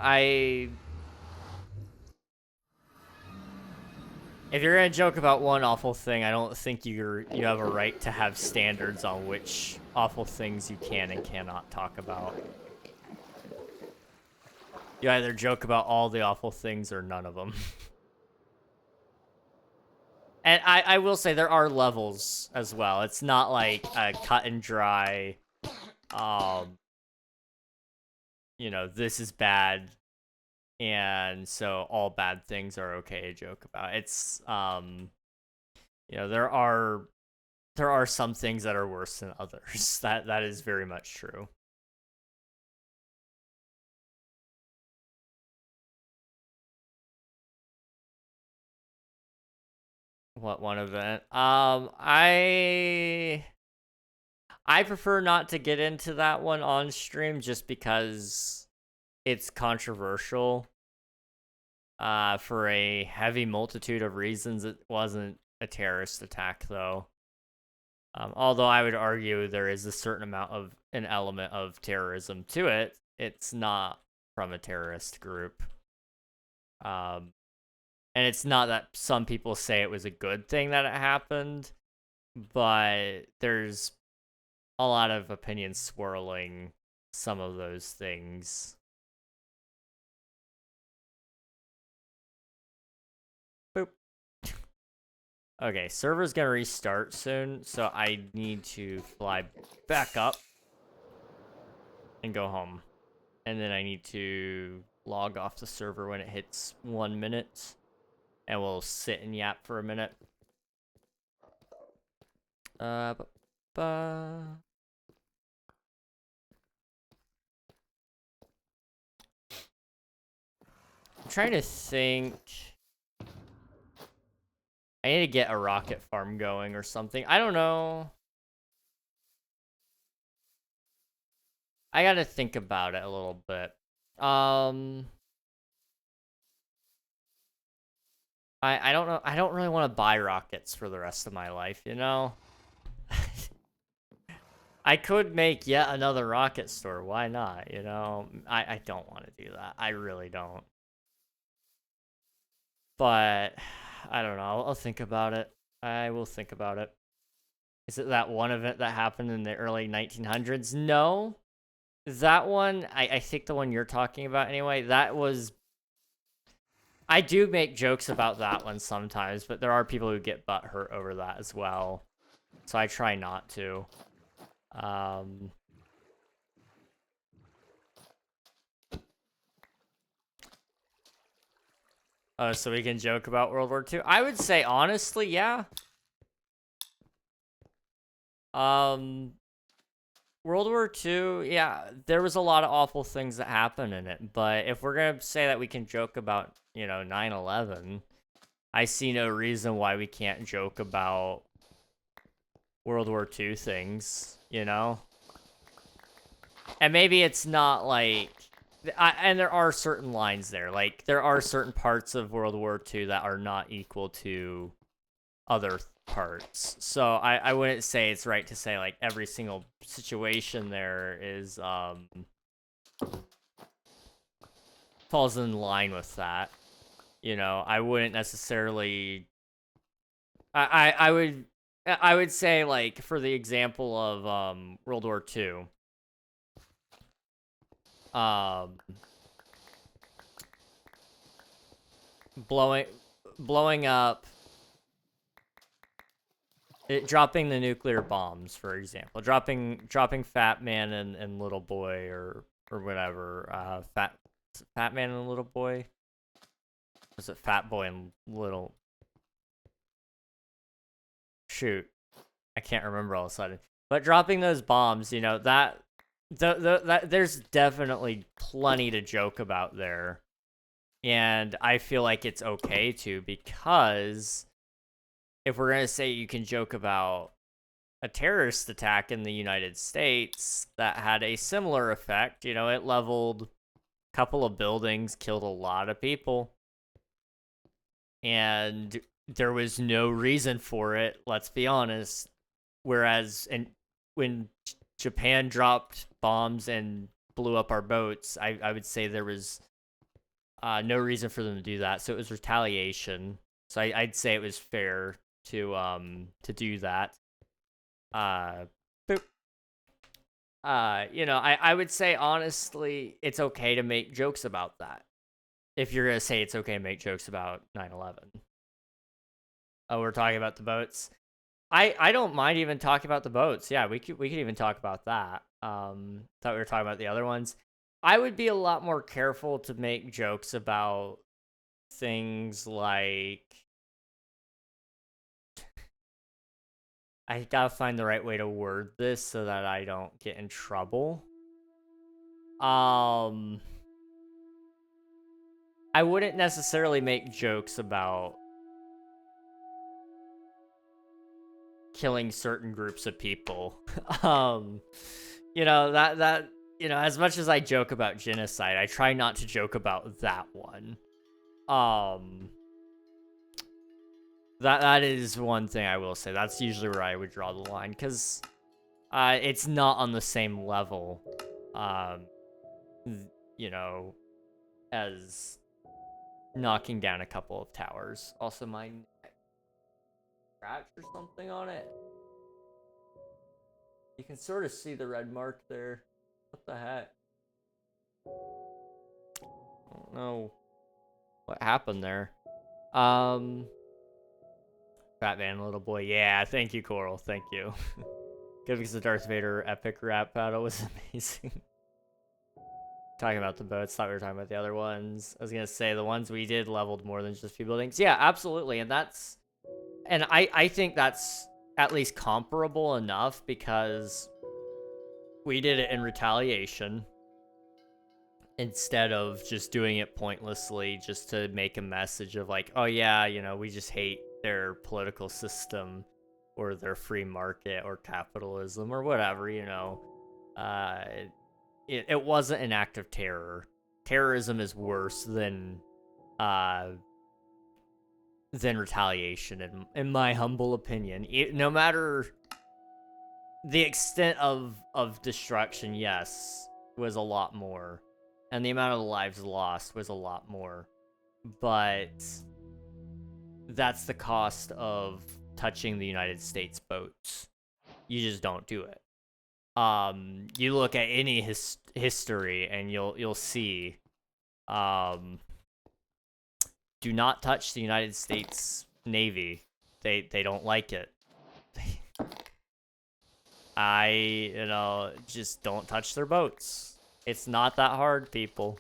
if you're gonna joke about one awful thing, I don't think you have a right to have standards on which awful things you can and cannot talk about. You either joke about all the awful things or none of them. And I will say there are levels as well. It's not like a cut and dry, you know, this is bad, and so all bad things are okay to joke about. It's, you know, there are some things that are worse than others. That is very much true. What one event? I prefer not to get into that one on stream just because it's controversial. For a heavy multitude of reasons. It wasn't a terrorist attack, though. Although I would argue there is a certain amount of an element of terrorism to it, it's not from a terrorist group. And it's not that some people say it was a good thing that it happened, but there's a lot of opinions swirling some of those things. Boop. Okay, server's gonna restart soon, so I need to fly back up and go home. And then I need to log off the server when it hits 1 minute. And we'll sit and yap for a minute. I'm trying to think. I need to get a rocket farm going or something. I don't know. I gotta think about it a little bit. I don't know. I don't really want to buy rockets for the rest of my life, you know? I could make yet another rocket store. Why not, you know? I don't want to do that. I really don't. But, I don't know. I'll think about it. I will think about it. Is it that one event that happened in the early 1900s? No. That one, I think the one you're talking about anyway, that was... I do make jokes about that one sometimes, but there are people who get butthurt over that as well. So I try not to. Oh, so we can joke about World War II? I would say, honestly, yeah. World War II, yeah, there was a lot of awful things that happened in it, but if we're gonna say that we can joke about, you know, 9/11, I see no reason why we can't joke about World War II things, you know? And maybe it's not like... and there are certain lines there. Like, there are certain parts of World War II that are not equal to other parts. So I wouldn't say it's right to say, like, every single situation there is, falls in line with that. You know, I wouldn't necessarily... I would say, like, for the example of, World War II, blowing up, dropping the nuclear bombs, for example, dropping Fat Man and Little Boy or whatever, Fat Man and Little Boy. Was it Fat Boy and Little? Shoot, I can't remember all of a sudden. But dropping those bombs, you know, that there's definitely plenty to joke about there. And I feel like it's okay to, because if we're going to say you can joke about a terrorist attack in the United States that had a similar effect, you know, it leveled a couple of buildings, killed a lot of people, and there was no reason for it, let's be honest. Whereas when Japan dropped bombs and blew up our boats, I would say there was no reason for them to do that. So it was retaliation. So I'd say it was fair to do that. Boop. You know, I would say honestly, it's okay to make jokes about that. If you're gonna say it's okay to make jokes about 9/11. Oh, we're talking about the boats. I don't mind even talking about the boats. Yeah, we could even talk about that. Thought we were talking about the other ones. I would be a lot more careful to make jokes about things like, I gotta find the right way to word this so that I don't get in trouble. I wouldn't necessarily make jokes about killing certain groups of people. You know, that you know, as much as I joke about genocide, I try not to joke about that one. That is one thing I will say. That's usually where I would draw the line, because it's not on the same level, you know, as knocking down a couple of towers. Also, my scratch or something on it. You can sort of see the red mark there. What the heck? I don't know what happened there. Batman, little boy. Yeah, thank you, Coral. Thank you. Good, because the Darth Vader epic rap battle was amazing. Talking about the boats, thought we were talking about the other ones. I was gonna say the ones we did leveled more than just a few buildings. Yeah, absolutely, and I think that's at least comparable enough, because we did it in retaliation instead of just doing it pointlessly just to make a message of like, oh yeah, you know, we just hate their political system or their free market or capitalism or whatever, you know. It wasn't an act of terror. Terrorism is worse than retaliation, in my humble opinion. No matter the extent of destruction, yes, was a lot more, and the amount of lives lost was a lot more, but that's the cost of touching the United States boats. You just don't do it. You look at any history and you'll see, do not touch the United States Navy. They don't like it. You know, just don't touch their boats. It's not that hard, people.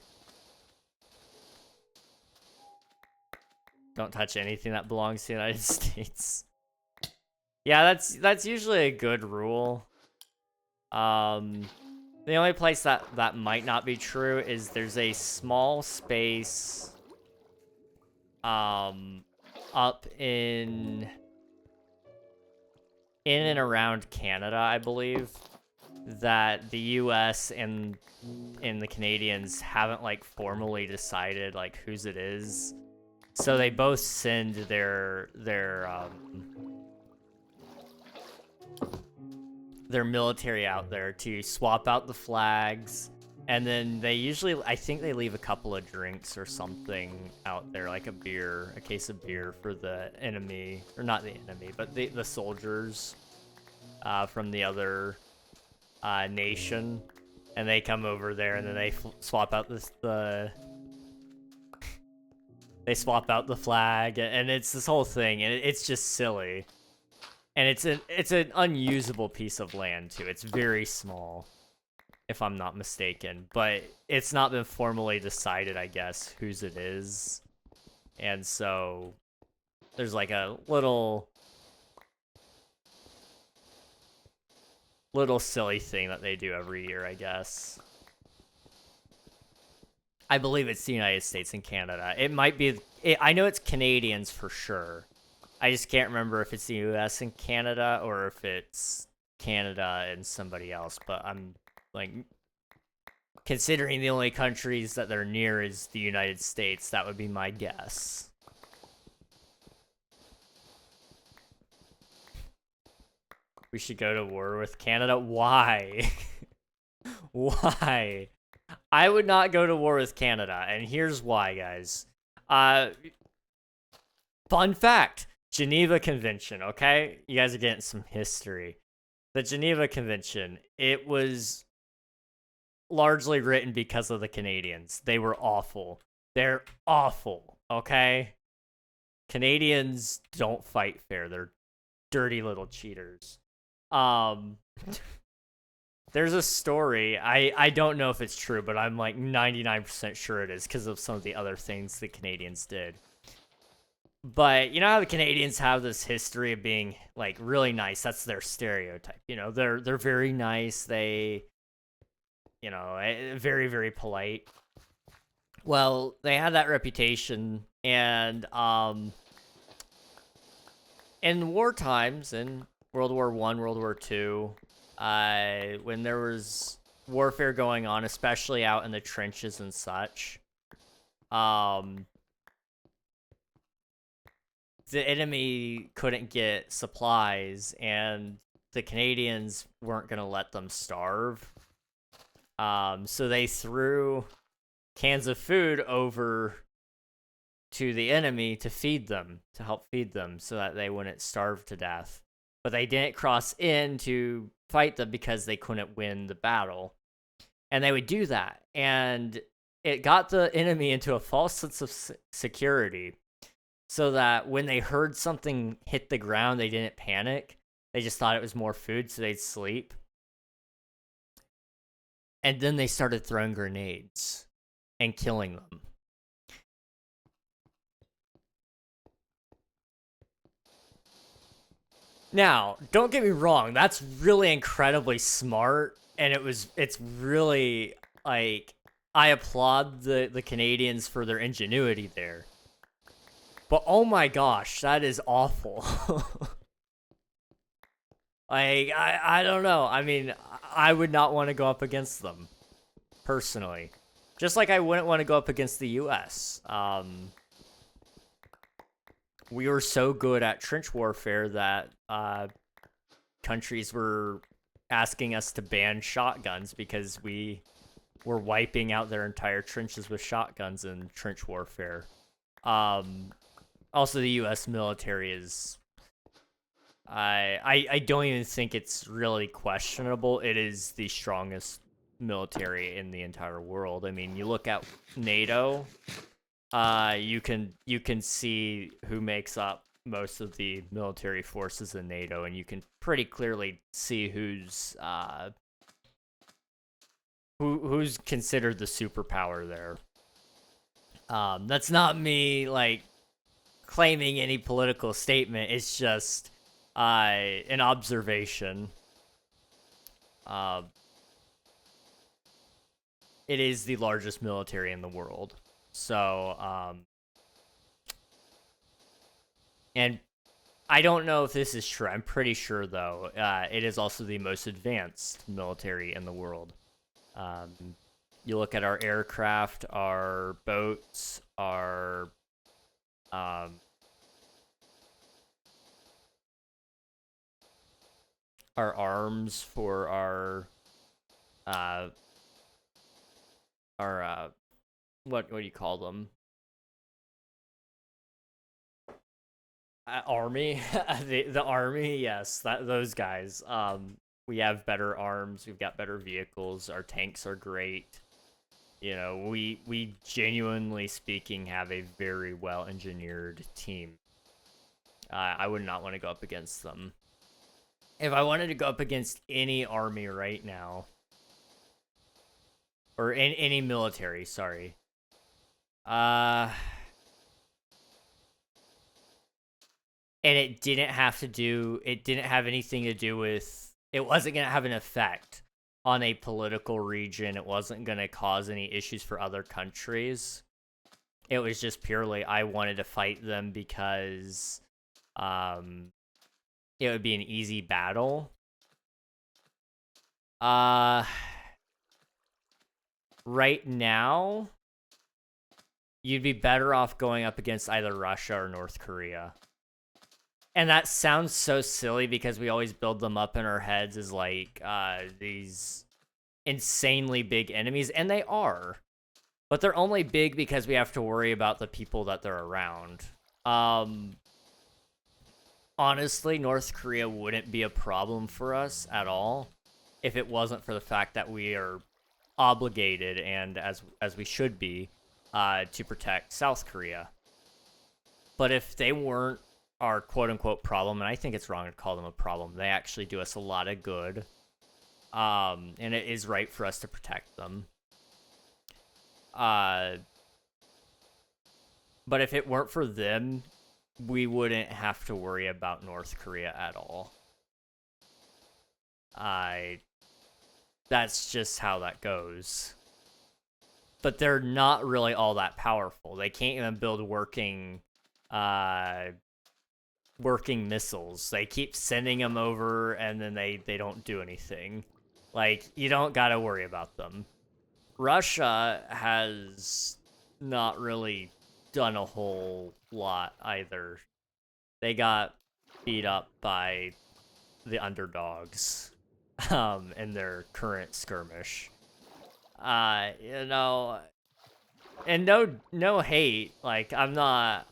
Don't touch anything that belongs to the United States. Yeah, that's usually a good rule. The only place that might not be true is there's a small space up in and around Canada, I believe, that the US and the Canadians haven't like formally decided like whose it is. So they both send their military out there to swap out the flags, and then they usually, I think they leave a couple of drinks or something out there, like a case of beer for the enemy, or not the enemy, but the soldiers from the other nation, and they come over there, and then they swap out they swap out the flag, and it's this whole thing, and it's just silly. And it's an unusable piece of land too. It's very small, if I'm not mistaken. But it's not been formally decided, I guess, whose it is. And so there's like a little little silly thing that they do every year, I guess. I believe it's the United States and Canada. It might be... I know it's Canadians for sure. I just can't remember if it's the US and Canada or if it's Canada and somebody else. But I'm, like... Considering the only countries that they're near is the United States, that would be my guess. We should go to war with Canada? Why? Why? I would not go to war with Canada, and here's why, guys. Fun fact, Geneva Convention, okay? You guys are getting some history. The Geneva Convention, it was largely written because of the Canadians. They were awful. They're awful, okay? Canadians don't fight fair. They're dirty little cheaters. There's a story. I don't know if it's true, but I'm like 99% sure it is because of some of the other things the Canadians did. But you know how the Canadians have this history of being like really nice? That's their stereotype. You know, they're very nice. They, you know, very, very polite. Well, they had that reputation, and in war times, in World War I, World War II, when there was warfare going on, especially out in the trenches and such, the enemy couldn't get supplies, and the Canadians weren't going to let them starve. So they threw cans of food over to the enemy to feed them, to help feed them, so that they wouldn't starve to death. But they didn't cross in to fight them because they couldn't win the battle. And they would do that. And it got the enemy into a false sense of security, so that when they heard something hit the ground, they didn't panic. They just thought it was more food, so they'd sleep. And then they started throwing grenades and killing them. Now, don't get me wrong, that's really incredibly smart, and it's really, like, I applaud the Canadians for their ingenuity there. But oh my gosh, that is awful. Like, I don't know. I mean, I would not want to go up against them, personally. Just like I wouldn't want to go up against the US. We were so good at trench warfare that countries were asking us to ban shotguns because we were wiping out their entire trenches with shotguns in trench warfare. Also, the US military is... I don't even think it's really questionable. It is the strongest military in the entire world. I mean, you look at NATO, you can see who makes up most of the military forces in NATO, and you can pretty clearly see who's considered the superpower there. That's not me like claiming any political statement. It's just an observation. It is the largest military in the world. So, and I don't know if this is true. I'm pretty sure, though, it is also the most advanced military in the world. You look at our aircraft, our boats, our arms for our what do you call them? Army, the army, yes, those guys. We have better arms, we've got better vehicles, our tanks are great. You know, we genuinely speaking have a very well engineered team. I would not want to go up against them. If I wanted to go up against any army right now, or any military, sorry. And it didn't have anything to do with it wasn't going to have an effect on a political region. It wasn't going to cause any issues for other countries. It was just purely I wanted to fight them because it would be an easy battle. Right now, you'd be better off going up against either Russia or North Korea. And that sounds so silly because we always build them up in our heads as like these insanely big enemies, and they are. But they're only big because we have to worry about the people that they're around. Honestly, North Korea wouldn't be a problem for us at all if it wasn't for the fact that we are obligated, and as we should be, to protect South Korea. But if they weren't our quote-unquote problem, and I think it's wrong to call them a problem, they actually do us a lot of good, and it is right for us to protect them. But if it weren't for them, we wouldn't have to worry about North Korea at all. That's just how that goes. But they're not really all that powerful. They can't even build working missiles. They keep sending them over, and then they don't do anything. Like, you don't gotta worry about them. Russia has not really done a whole lot either. They got beat up by the underdogs in their current skirmish. You know, and no hate. Like, I'm not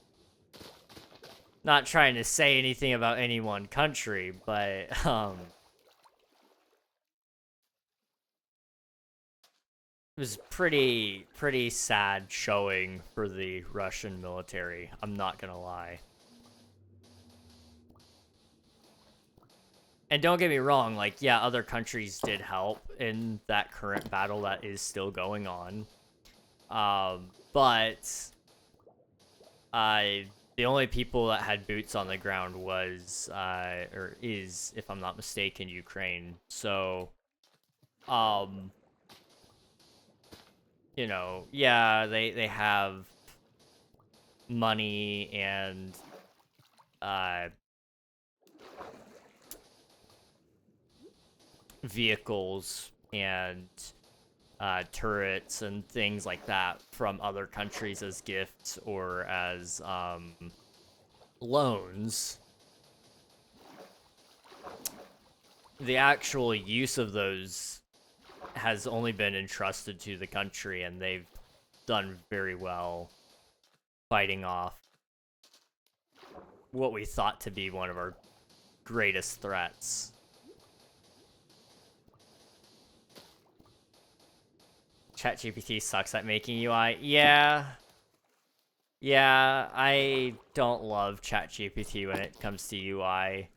trying to say anything about any one country, but it was pretty sad showing for the Russian military. I'm not gonna lie. And don't get me wrong, like, yeah, other countries did help in that current battle that is still going on. But the only people that had boots on the ground was, or is, if I'm not mistaken, Ukraine. So, you know, yeah, they have money and, vehicles and turrets and things like that from other countries as gifts or as loans. The actual use of those has only been entrusted to the country, and they've done very well fighting off what we thought to be one of our greatest threats. ChatGPT sucks at making UI. Yeah, I don't love ChatGPT when it comes to UI.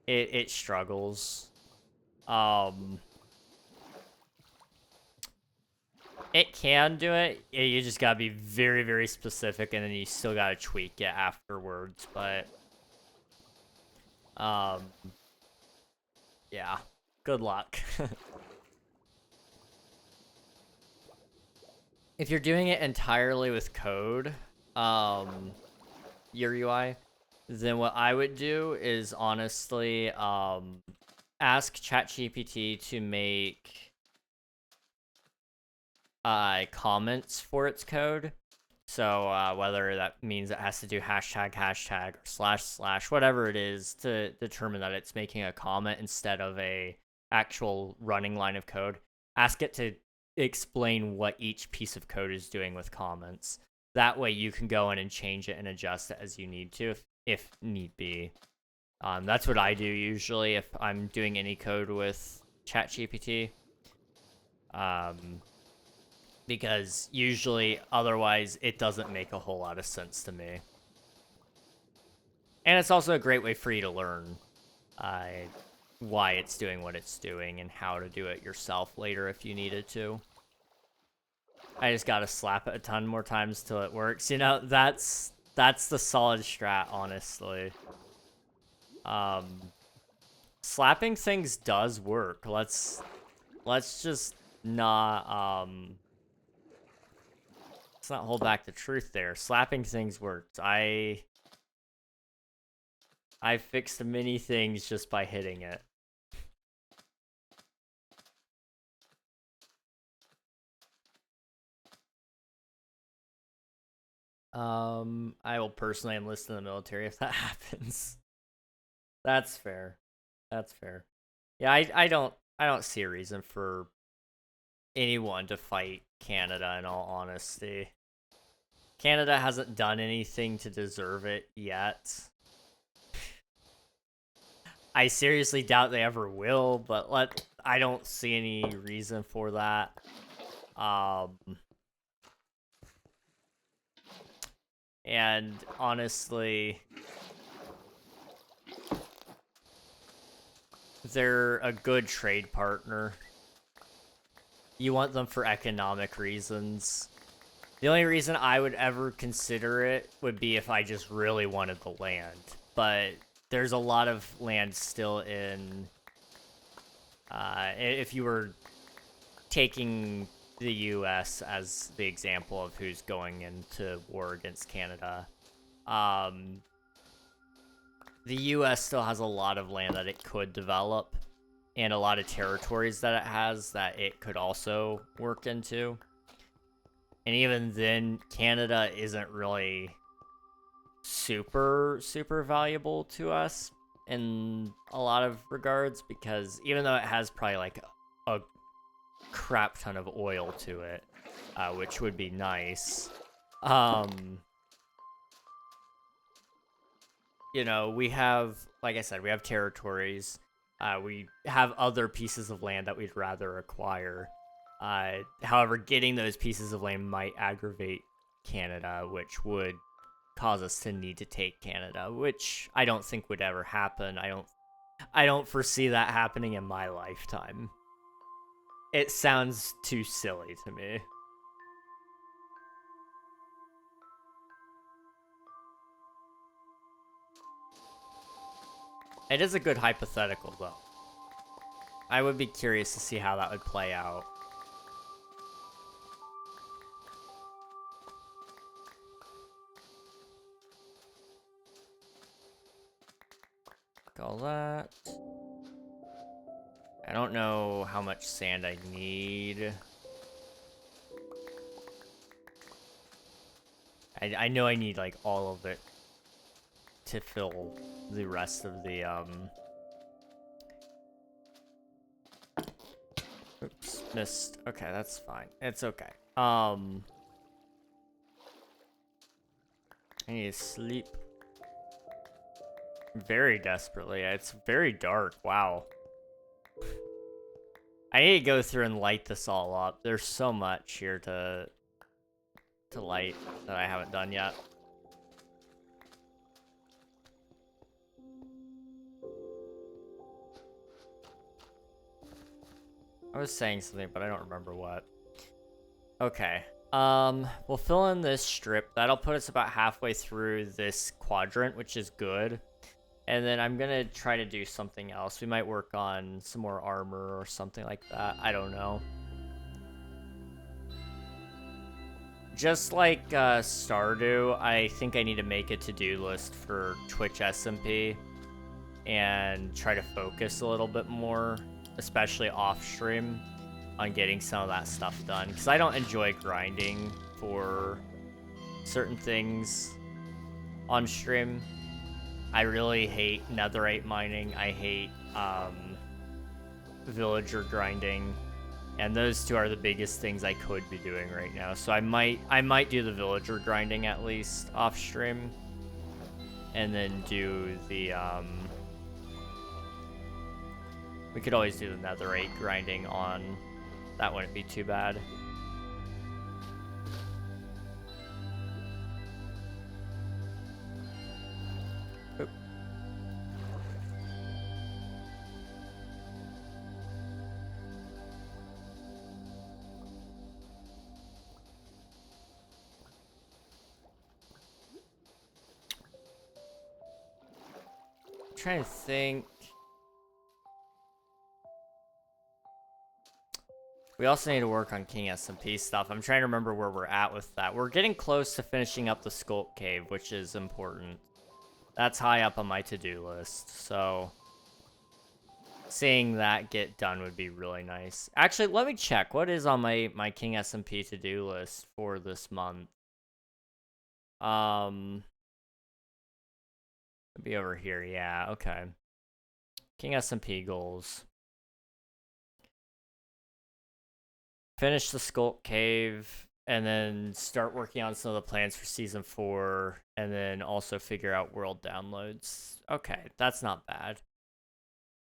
It struggles. It can do it. You just gotta be very, very specific, and then you still gotta tweak it afterwards. But, yeah, good luck. If you're doing it entirely with code, your UI, then what I would do is honestly, ask ChatGPT to make comments for its code. So whether that means it has to do hashtag or // whatever it is, to determine that it's making a comment instead of a actual running line of code. Ask it to explain what each piece of code is doing with comments. That way you can go in and change it and adjust it as you need to, if need be. That's what I do usually if I'm doing any code with ChatGPT. Because usually, otherwise, it doesn't make a whole lot of sense to me. And it's also a great way for you to learn why it's doing what it's doing and how to do it yourself later if you needed to. I just gotta slap it a ton more times till it works. You know, that's the solid strat, honestly. // slapping things does work. Let's just not let's not hold back the truth there. Slapping things works. I fixed many things just by hitting it. I will personally enlist in the military if that happens. That's fair. That's fair. Yeah, I don't see a reason for anyone to fight Canada, in all honesty. Canada hasn't done anything to deserve it yet. I seriously doubt they ever will, but I don't see any reason for that. And honestly, they're a good trade partner. You want them for economic reasons. The only reason I would ever consider it would be if I just really wanted the land. But there's a lot of land still in... if you were taking the US as the example of who's going into war against Canada, the US still has a lot of land that it could develop, and a lot of territories that it has that it could also work into. And even then, Canada isn't really super valuable to us in a lot of regards, because even though it has probably like a crap ton of oil to it, which would be nice, you know, we have, like I said, we have territories. We have other pieces of land that we'd rather acquire. However, getting those pieces of land might aggravate Canada, which would cause us to need to take Canada, which I don't think would ever happen. I don't foresee that happening in my lifetime. It sounds too silly to me. It is a good hypothetical, though. I would be curious to see how that would play out. All that. I don't know how much sand I need. I know I need like all of it to fill the rest of the oops, missed. Okay, that's fine. It's okay. I need to sleep very desperately. It's very dark. Wow. I need to go through and light this all up. There's so much here to light that I haven't done yet. I was saying something, but I don't remember what. Okay. We'll fill in this strip. That'll put us about halfway through this quadrant, which is good. And then I'm gonna try to do something else. We might work on some more armor or something like that. I don't know. Just like Stardew, I think I need to make a to-do list for Twitch SMP and try to focus a little bit more, especially off-stream, on getting some of that stuff done. Because I don't enjoy grinding for certain things on stream. I really hate netherite mining. I hate villager grinding. And those two are the biggest things I could be doing right now. So I might do the villager grinding at least off stream. And then do the we could always do the netherite grinding on. That wouldn't be too bad. Oop. I'm trying to think. We also need to work on King SMP stuff. I'm trying to remember where we're at with that. We're getting close to finishing up the Sculpt Cave, which is important. That's high up on my to-do list, so seeing that get done would be really nice. Actually, let me check. What is on my King SMP to-do list for this month? It'd be over here. Yeah, okay. King SMP goals. Finish the Sculpt Cave, and then start working on some of the plans for Season 4, and then also figure out world downloads. Okay, that's not bad.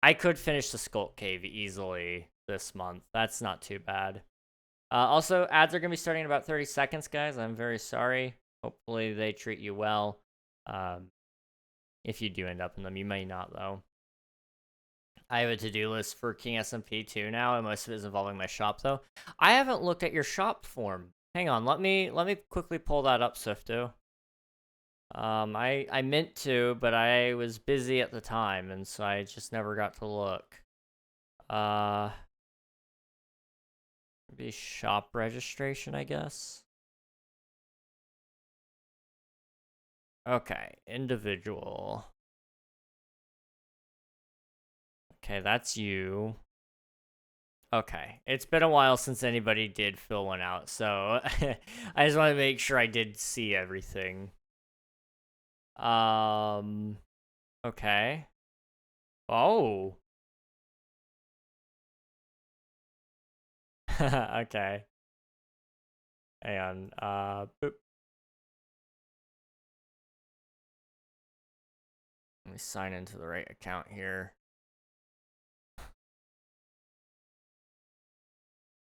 I could finish the Sculpt Cave easily this month. That's not too bad. Also, ads are going to be starting in about 30 seconds, guys. I'm very sorry. Hopefully they treat you well. If you do end up in them, you may not, though. I have a to-do list for King SMP too now, and most of it is involving my shop, though. I haven't looked at your shop form. Hang on, let me quickly pull that up, Swifto. I meant to, but I was busy at the time, and so I just never got to look. Maybe shop registration, I guess. Okay, individual. Okay, that's you. Okay, it's been a while since anybody did fill one out, so I just want to make sure I did see everything. Okay. Oh. Okay. Hang on, boop. Let me sign into the right account here.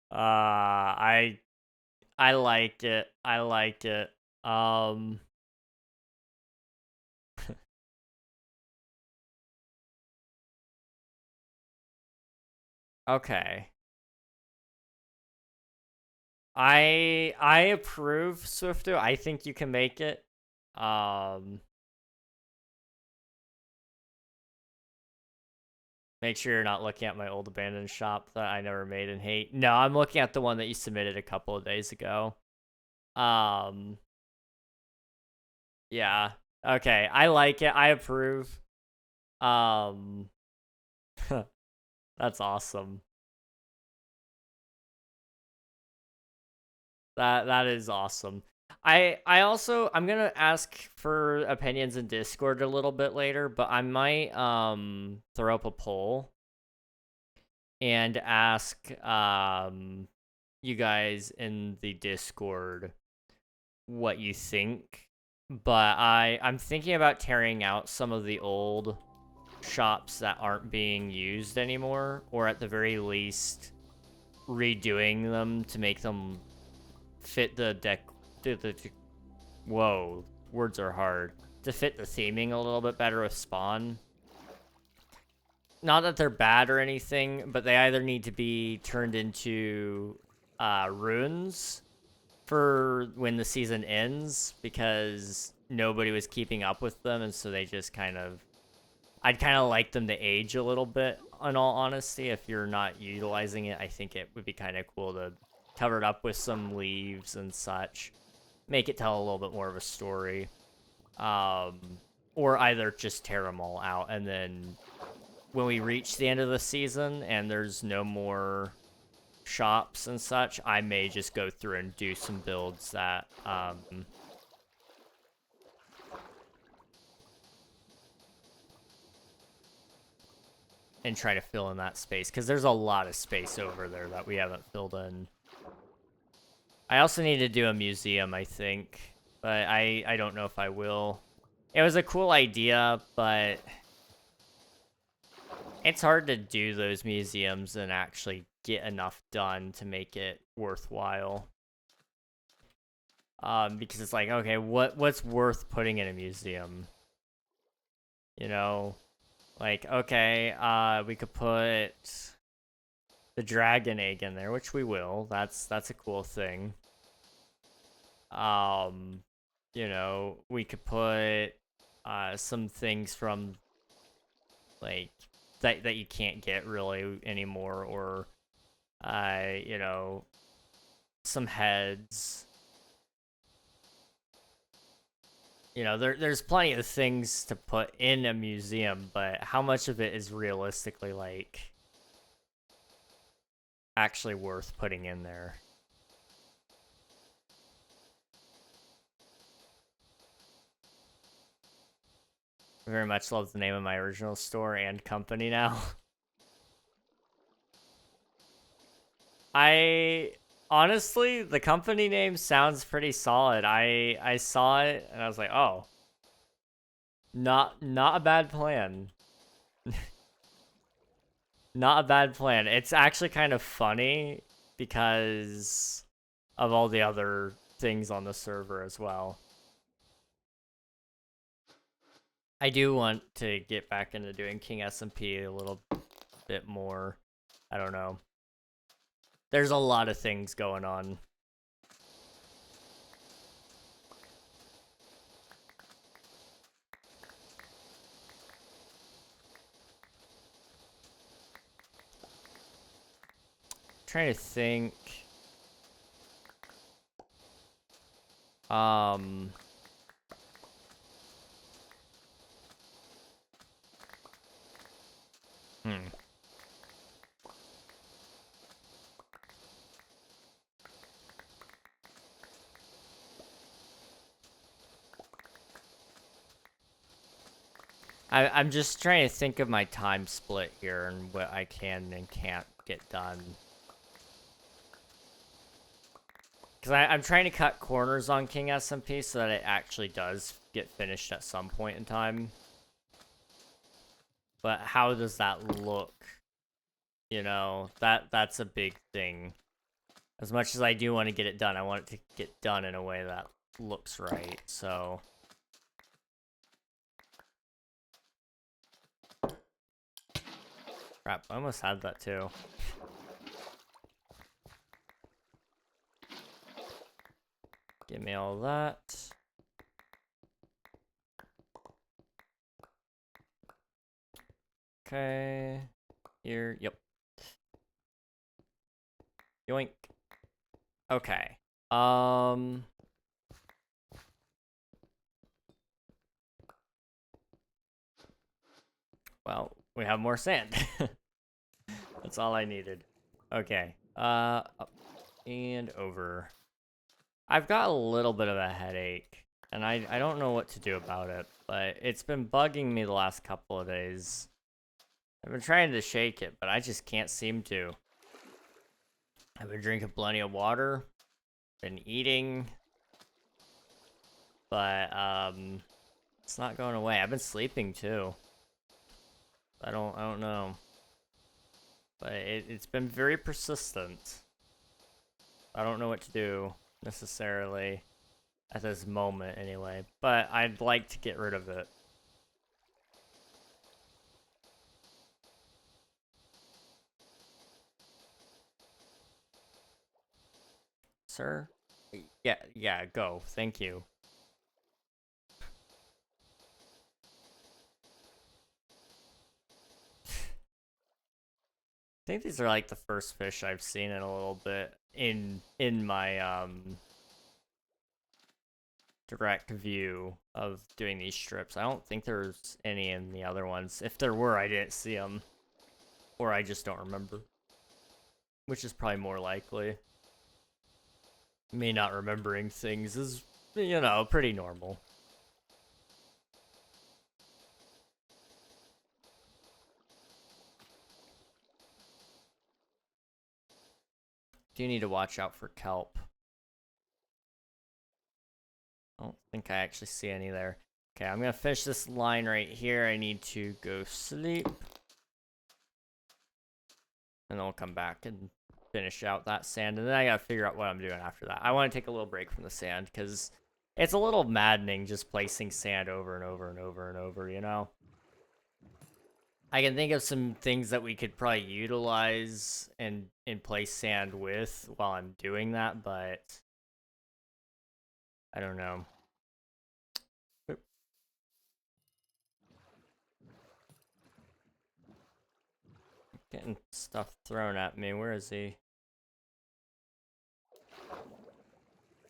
I like it. I like it. Okay. I approve, Swifto. I think you can make it. Make sure you're not looking at my old abandoned shop that I never made and hate. No, I'm looking at the one that you submitted a couple of days ago. Yeah. Okay, I like it. I approve. That's awesome. That is awesome. I'm gonna ask for opinions in Discord a little bit later, but I might throw up a poll and ask you guys in the Discord what you think. But I'm thinking about tearing out some of the old shops that aren't being used anymore, or at the very least redoing them to make them fit the deck. Whoa, words are hard. To fit the theming a little bit better with Spawn. Not that they're bad or anything, but they either need to be turned into runes for when the season ends, because nobody was keeping up with them, and so they just kind of... I'd kind of like them to age a little bit, in all honesty. If you're not utilizing it, I think it would be kind of cool to cover it up with some leaves and such. Make it tell a little bit more of a story. Or either just tear them all out, and then when we reach the end of the season and there's no more shops and such, I may just go through and do some builds that and try to fill in that space, because there's a lot of space over there that we haven't filled in. I also need to do a museum, I think, but I don't know if I will. It was a cool idea, but it's hard to do those museums and actually get enough done to make it worthwhile. Because it's like, okay, what's worth putting in a museum? You know? Like, okay, we could put the dragon egg in there, which we will. That's a cool thing. You know, we could put some things from like that you can't get really anymore, or You know, some heads. You know, there's plenty of things to put in a museum, but how much of it is realistically, like, actually worth putting in there? I very much love the name of my original store and company now. Honestly, the company name sounds pretty solid. I saw it and I was like, oh, not a bad plan. Not a bad plan. It's actually kind of funny because of all the other things on the server as well. I do want to get back into doing King SMP a little bit more. I don't know. There's a lot of things going on. Trying to think. Hmm. I'm just trying to think of my time split here and what I can and can't get done. Because I'm trying to cut corners on King SMP so that it actually does get finished at some point in time. But how does that look? You know, that's a big thing. As much as I do want to get it done, I want it to get done in a way that looks right, so... Crap, I almost had that too. Give me all that. Okay. Here, yep. Yoink. Okay. Well, we have more sand. That's all I needed. Okay. Up and over. I've got a little bit of a headache, and I don't know what to do about it, but it's been bugging me the last couple of days. I've been trying to shake it, but I just can't seem to. I've been drinking plenty of water, been eating, but it's not going away. I've been sleeping too. I don't know, but it's been very persistent. I don't know what to do necessarily at this moment anyway, but I'd like to get rid of it. Sir? Yeah, go. Thank you. I think these are like the first fish I've seen in a little bit in my direct view of doing these strips. I don't think there's any in the other ones. If there were, I didn't see them, or I just don't remember, which is probably more likely. Me not remembering things is, you know, pretty normal. Do need to watch out for kelp. I don't think I actually see any there. Okay, I'm gonna finish this line right here. I need to go sleep. And then we'll come back and finish out that sand. And then I gotta figure out what I'm doing after that. I want to take a little break from the sand, because it's a little maddening just placing sand over and over and over and over, you know? I can think of some things that we could probably utilize and place sand with while I'm doing that, but I don't know. Getting stuff thrown at me. Where is he?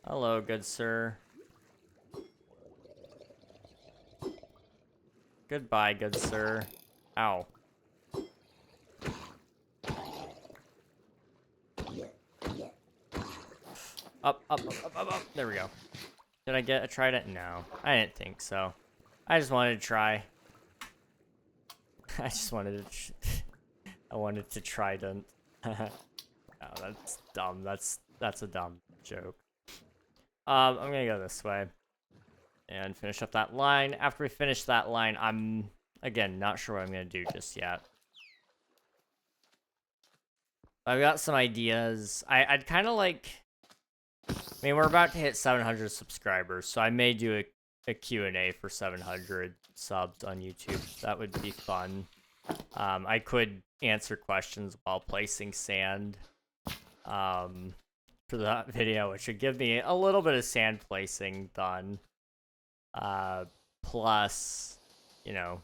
Hello, good sir. Goodbye, good sir. Ow. Up, up, up, up, up, up. There we go. Did I get a trident? No, I didn't think so. I just wanted to try. I just wanted to. I wanted to trident. No, that's dumb. That's a dumb joke. I'm gonna go this way and finish up that line. After we finish that line, I'm again not sure what I'm gonna do just yet. I've got some ideas. I'd kind of like. I mean, we're about to hit 700 subscribers, so I may do a Q&A for 700 subs on YouTube. That would be fun. I could answer questions while placing sand for that video, which would give me a little bit of sand placing done. Plus, you know,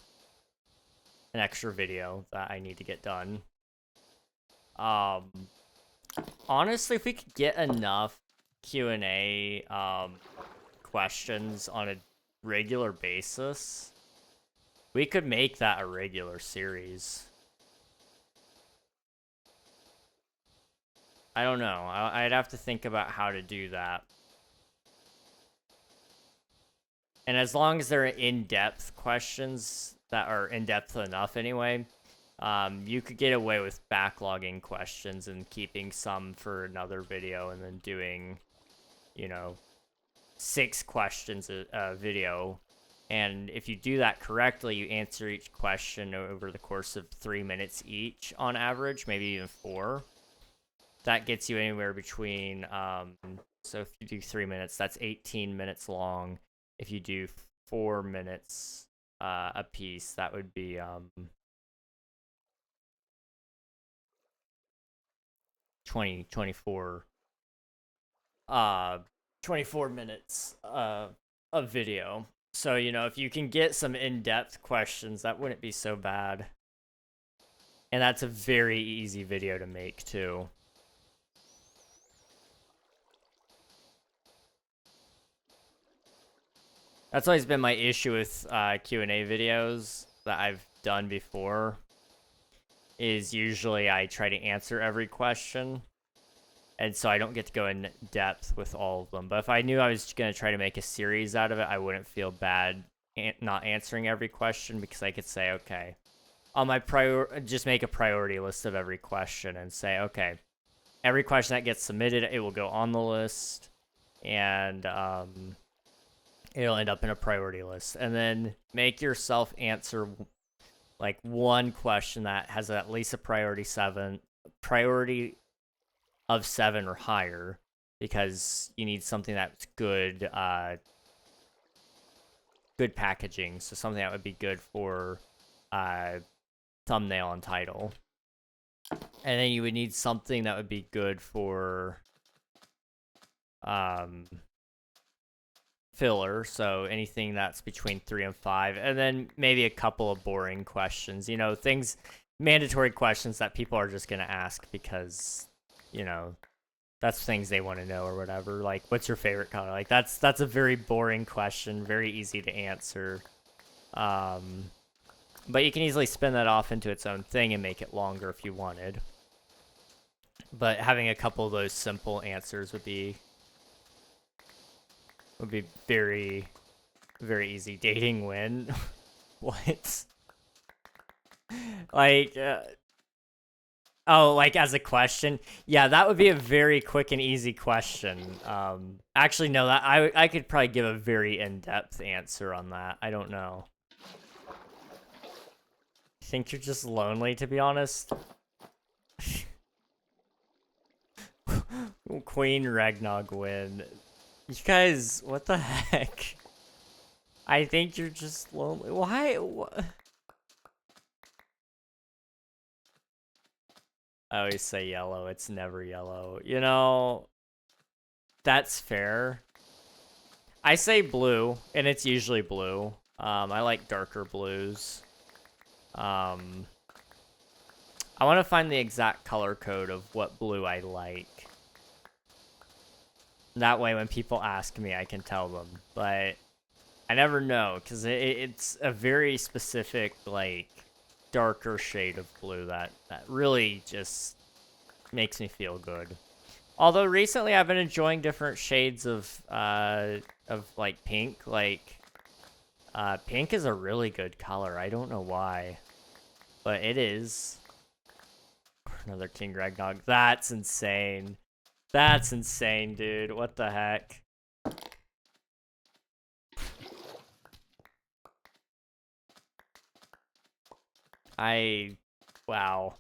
an extra video that I need to get done. Honestly, if we could get enough Q&A questions on a regular basis, we could make that a regular series. I don't know. I'd have to think about how to do that. And as long as they're in-depth questions that are in-depth enough anyway, you could get away with backlogging questions and keeping some for another video and then doing, you know, 6 questions a video. And if you do that correctly, you answer each question over the course of 3 minutes each on average, maybe even 4. That gets you anywhere between, so if you do 3 minutes, that's 18 minutes long. If you do 4 minutes a piece, that would be 24 minutes of video. So, you know, if you can get some in-depth questions, that wouldn't be so bad. And that's a very easy video to make too. That's always been my issue with Q&A videos that I've done before, is usually I try to answer every question, and so I don't get to go in depth with all of them. But if I knew I was going to try to make a series out of it, I wouldn't feel bad not answering every question, because I could say, okay, on my just make a priority list of every question and say, okay, every question that gets submitted, it will go on the list, and it'll end up in a priority list. And then make yourself answer like one question that has at least a priority of 7 or higher, because you need something that's good good packaging, so something that would be good for thumbnail and title. And then you would need something that would be good for filler, so anything that's between 3 and 5, and then maybe a couple of boring questions, you know, things, mandatory questions that people are just gonna ask because, you know, that's things they want to know or whatever. Like, what's your favorite color? Like, that's a very boring question, very easy to answer. But you can easily spin that off into its own thing and make it longer if you wanted. But having a couple of those simple answers would be very, very easy. Dating when? What? Like, oh, like as a question? Yeah, that would be a very quick and easy question. Actually, no, that I could probably give a very in-depth answer on that. I don't know. I think you're just lonely, to be honest. Queen Ragnog win. You guys, what the heck? I think you're just lonely. Why? I always say yellow. It's never yellow. You know, that's fair. I say blue, and it's usually blue. I like darker blues. I want to find the exact color code of what blue I like. That way when people ask me, I can tell them. But I never know, because it's a very specific, like, darker shade of blue that really just makes me feel good. Although recently I've been enjoying different shades of like pink. Like, pink is a really good color. I don't know why, but it is. Another King Ragnog. That's insane. That's insane, dude. What the heck? Wow.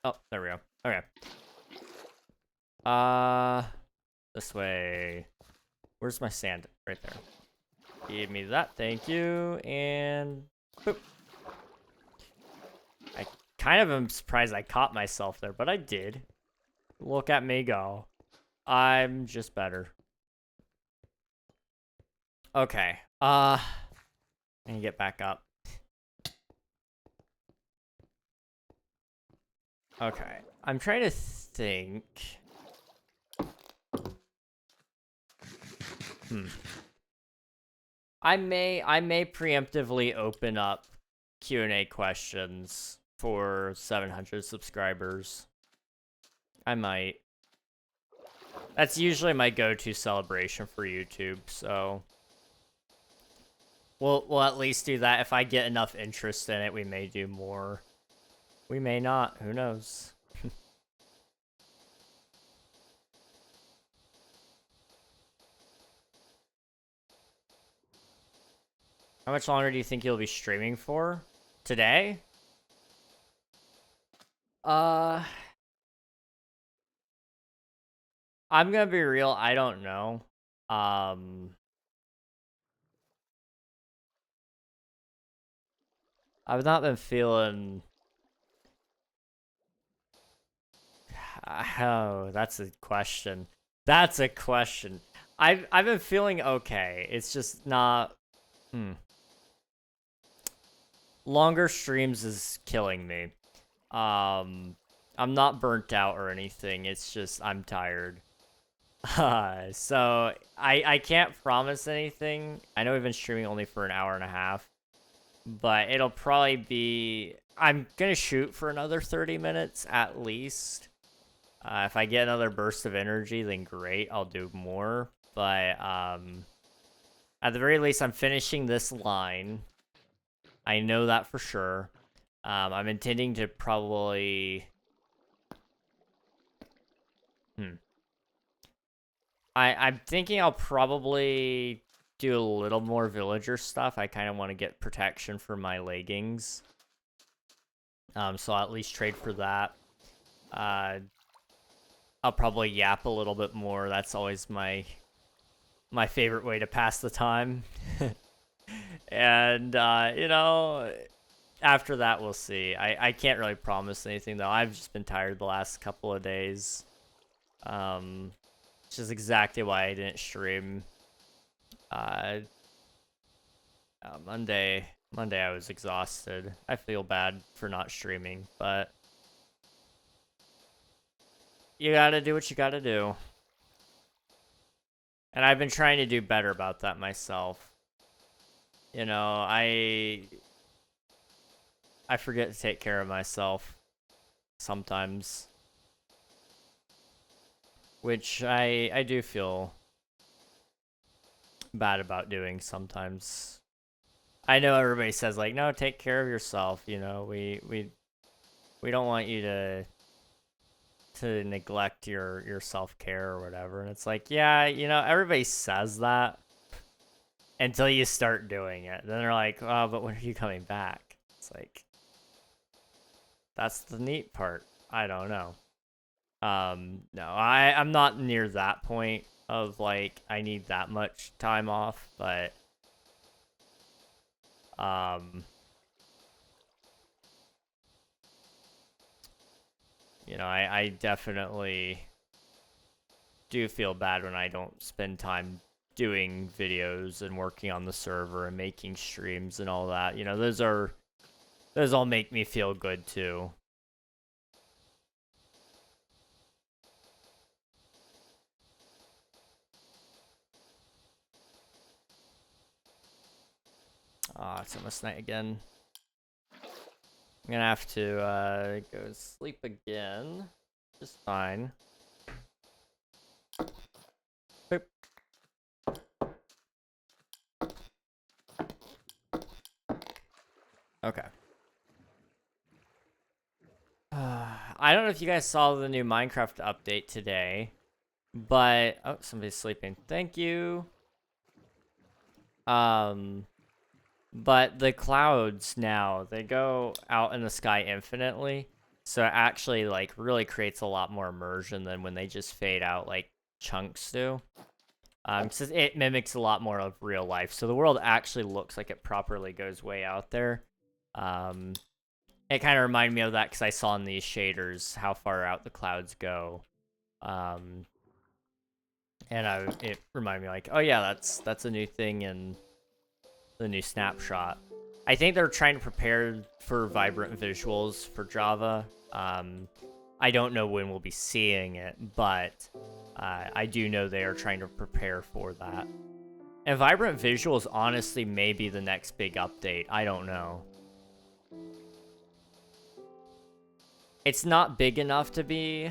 Oh, there we go. Okay. This way. Where's my sand? Right there. Give me that, thank you, and boop. I kind of am surprised I caught myself there, but I did. Look at me go. I'm just better. Okay, I need to get back up. Okay, I'm trying to think. I may preemptively open up Q&A questions for 700 subscribers. I might. That's usually my go-to celebration for YouTube, so we'll at least do that. If I get enough interest in it, we may do more. We may not. Who knows? How much longer do you think you'll be streaming for? Today? I'm gonna be real, I don't know. I've not been feeling... Oh, that's a question. That's a question. I've been feeling okay. It's just not... Longer streams is killing me. I'm not burnt out or anything. It's just I'm tired. So I can't promise anything. I know we've been streaming only for an hour and a half, but it'll probably be... I'm gonna shoot for another 30 minutes at least. If I get another burst of energy, then great, I'll do more. But at the very least, I'm finishing this line. I know that for sure. I'm intending to probably... I'm thinking I'll probably do a little more villager stuff. I kind of want to get protection for my leggings. So I'll at least trade for that. I'll probably yap a little bit more. That's always my favorite way to pass the time. And, you know, after that, we'll see. I can't really promise anything, though. I've just been tired the last couple of days. Which is exactly why I didn't stream. Monday I was exhausted. I feel bad for not streaming, but you gotta do what you gotta do. And I've been trying to do better about that myself. You know, I forget to take care of myself sometimes. Which I do feel bad about doing sometimes. I know everybody says, like, no, take care of yourself, you know, we don't want you to neglect your self-care or whatever. And it's like, yeah, you know, everybody says that until you start doing it. Then they're like, oh, but when are you coming back? It's like, that's the neat part. I don't know. No, I'm not near that point of, like, I need that much time off, but, you know, I definitely do feel bad when I don't spend time doing videos and working on the server and making streams and all that. You know, those all make me feel good too. Ah, it's almost night again. I'm gonna have to go sleep again. Just fine. Boop. Okay. I don't know if you guys saw the new Minecraft update today, but oh, somebody's sleeping. Thank you. But the clouds now, they go out in the sky infinitely. So it actually like really creates a lot more immersion than when they just fade out like chunks do. So it mimics a lot more of real life. So the world actually looks like it properly goes way out there. It kind of reminded me of that because I saw in these shaders how far out the clouds go. And it reminded me like, oh yeah, that's a new thing in the new snapshot. I think they're trying to prepare for vibrant visuals for Java. I don't know when we'll be seeing it, but I do know they are trying to prepare for that. And vibrant visuals honestly may be the next big update. I don't know. It's not big enough to be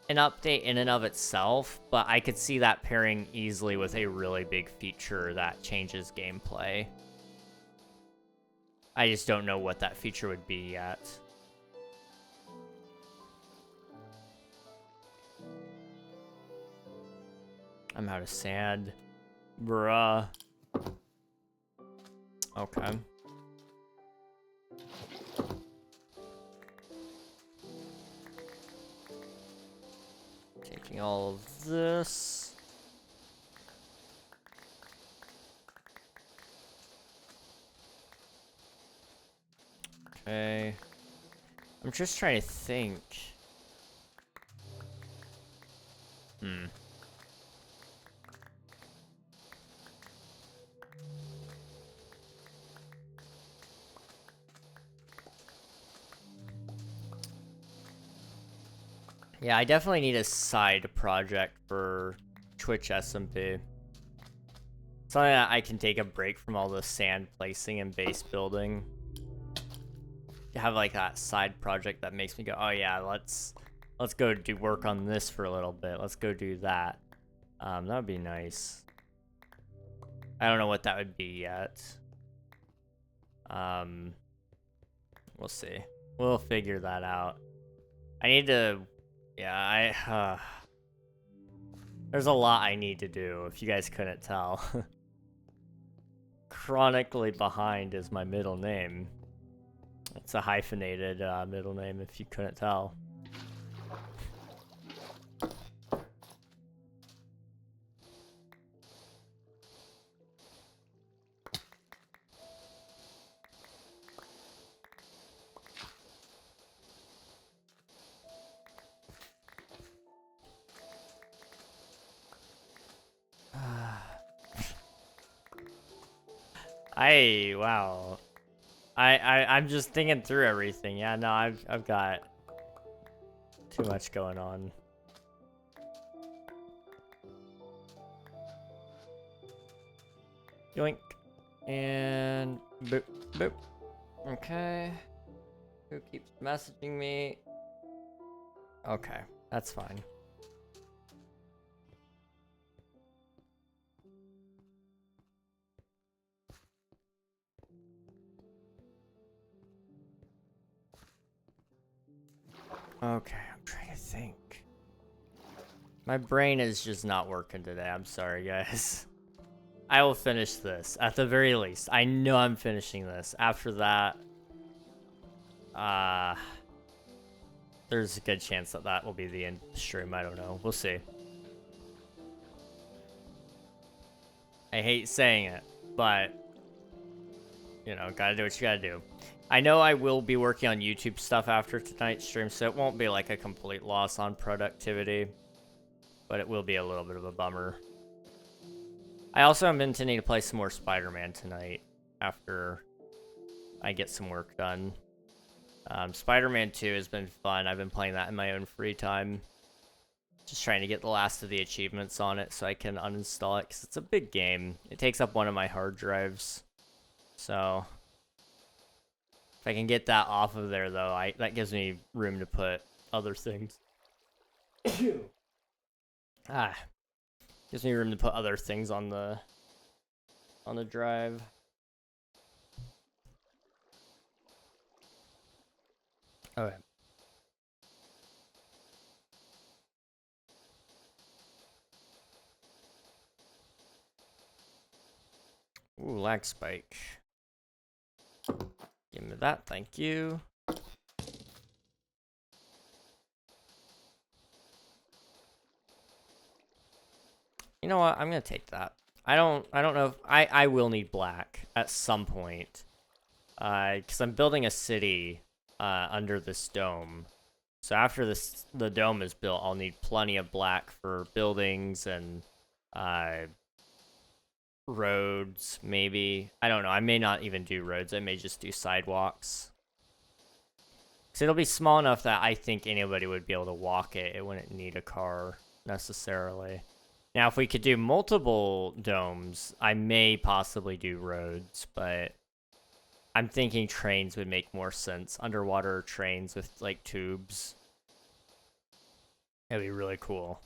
an update in and of itself, but I could see that pairing easily with a really big feature that changes gameplay. I just don't know what that feature would be yet. I'm out of sand. Bruh. Okay. Taking all of this. Okay. I'm just trying to think. Yeah, I definitely need a side project for Twitch SMP. Something that I can take a break from all the sand placing and base building. Have like that side project that makes me go, oh yeah, let's go do work on this for a little bit. Let's go do that. That would be nice. I don't know what that would be yet. We'll see. We'll figure that out. I need to, yeah, there's a lot I need to do, if you guys couldn't tell. Chronically Behind is my middle name. It's a hyphenated middle name, if you couldn't tell. Wow. I'm just thinking through everything. Yeah, no, I've got too much going on. Yoink. And boop, boop. Okay. Who keeps messaging me? Okay, that's fine. Okay, I'm trying to think. My brain is just not working today. I'm sorry, guys. I will finish this, at the very least. I know I'm finishing this. After that, there's a good chance that that will be the end of the stream. I don't know. We'll see. I hate saying it, but, you know, gotta do what you gotta do. I know I will be working on YouTube stuff after tonight's stream, so it won't be like a complete loss on productivity. but it will be a little bit of a bummer. I also am intending to play some more Spider-Man tonight after I get some work done. Spider-Man 2 has been fun. I've been playing that in my own free time. Just trying to get the last of the achievements on it so I can uninstall it, because it's a big game. It takes up one of my hard drives. So, if I can get that off of there, though, that gives me room to put other things. Gives me room to put other things on the drive. Okay. Ooh, lag spike. Give me that, thank you. You know what? I'm gonna take that. I don't know if I will need black at some point. Because I'm building a city under this dome. So after the dome is built, I'll need plenty of black for buildings and roads, maybe. I don't know. I may not even do roads. I may just do sidewalks. So it'll be small enough that I think anybody would be able to walk it. It wouldn't need a car necessarily. Now, if we could do multiple domes, I may possibly do roads, but I'm thinking trains would make more sense. Underwater trains with, like, tubes. It'd be really cool.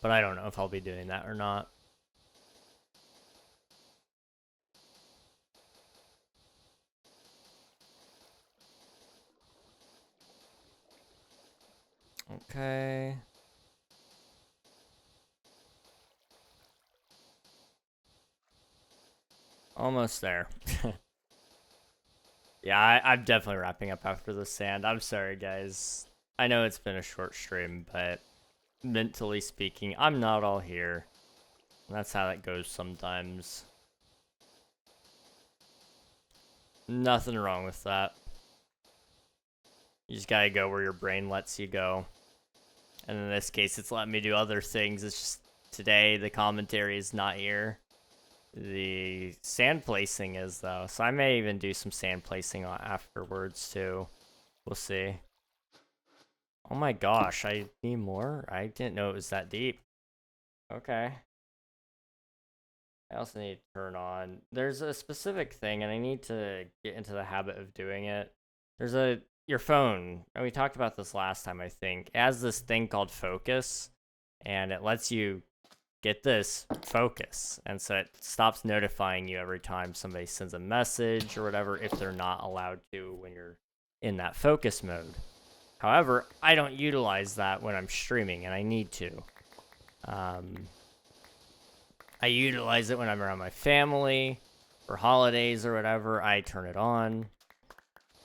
But I don't know if I'll be doing that or not. Okay. Almost there. Yeah, I'm definitely wrapping up after the sand. I'm sorry, guys. I know it's been a short stream, but mentally speaking, I'm not all here. That's how that goes sometimes. Nothing wrong with that. You just gotta go where your brain lets you go. And in this case, it's letting me do other things. It's just today the commentary is not here. The sand placing is, though. So I may even do some sand placing afterwards, too. We'll see. Oh my gosh, I need more? I didn't know it was that deep. Okay. I also need to turn on. There's a specific thing, and I need to get into the habit of doing it. There's your phone, and we talked about this last time, I think. It has this thing called focus, and it lets you get this focus, and so it stops notifying you every time somebody sends a message or whatever if they're not allowed to when you're in that focus mode. However, I don't utilize that when I'm streaming, and I need to. I utilize it when I'm around my family, for holidays or whatever, I turn it on.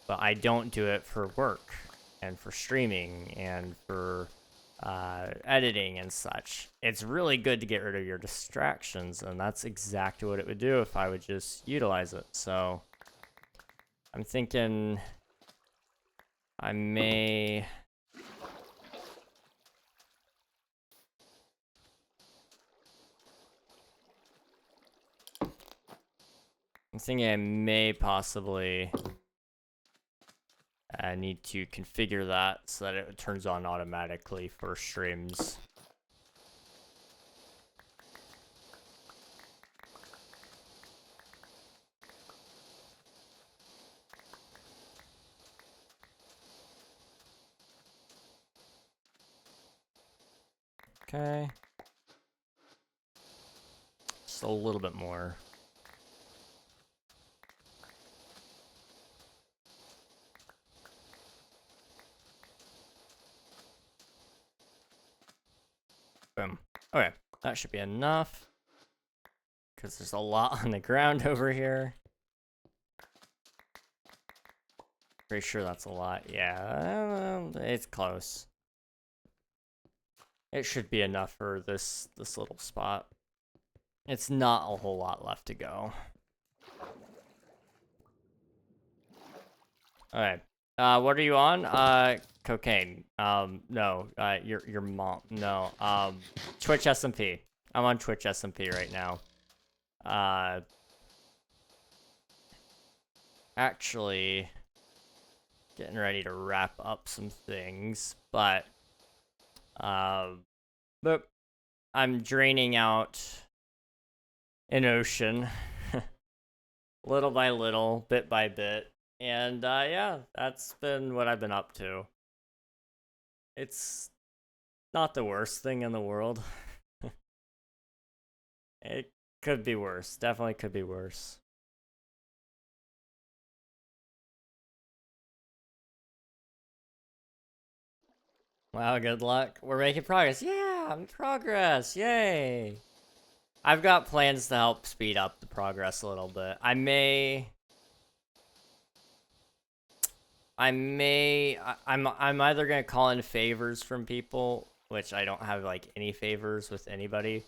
But I don't do it for work, and for streaming, and for editing and such. It's really good to get rid of your distractions, and that's exactly what it would do if I would just utilize it. So I'm thinking I may... I'm thinking I may possibly need to configure that so that it turns on automatically for streams. Okay. Just a little bit more. Boom. Okay, that should be enough. Because there's a lot on the ground over here. Pretty sure that's a lot. Yeah, it's close. It should be enough for this little spot. It's not a whole lot left to go. Alright. What are you on? Cocaine. No. Your mom. No. Twitch SMP. I'm on Twitch SMP right now. Actually, getting ready to wrap up some things, but I'm draining out an ocean, little by little, bit by bit, and yeah, that's been what I've been up to. It's not the worst thing in the world. It could be worse. Definitely could be worse. Wow, good luck. We're making progress. Yeah, progress. Yay. I've got plans to help speed up the progress a little bit. I'm either gonna call in favors from people, which I don't have like any favors with anybody,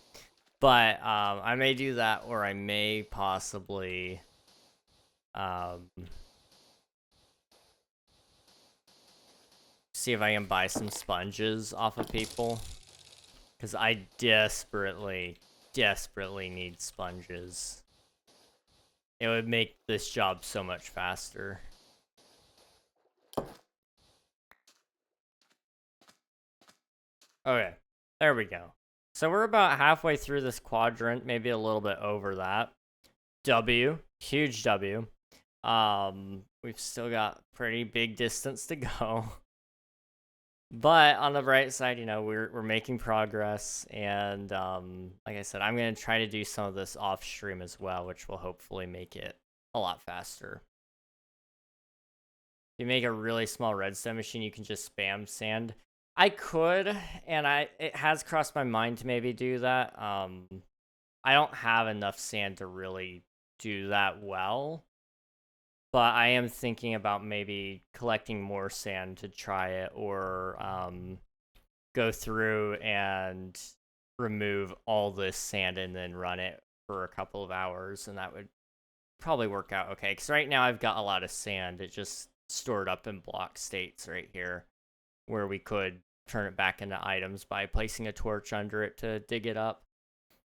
but I may do that, or I may possibly see if I can buy some sponges off of people, because I desperately need sponges. It would make this job so much faster. Okay, there we go. So we're about halfway through this quadrant, maybe a little bit over that. W, huge W. We've still got pretty big distance to go. But on the bright side, you know, we're making progress, and like I said, I'm gonna try to do some of this off stream as well, which will hopefully make it a lot faster. If you make a really small redstone machine, you can just spam sand. I could, and it has crossed my mind to maybe do that. I don't have enough sand to really do that well, but I am thinking about maybe collecting more sand to try it, or go through and remove all this sand and then run it for a couple of hours, and that would probably work out okay. Because right now I've got a lot of sand. It just stored up in block states right here, where we could turn it back into items by placing a torch under it to dig it up.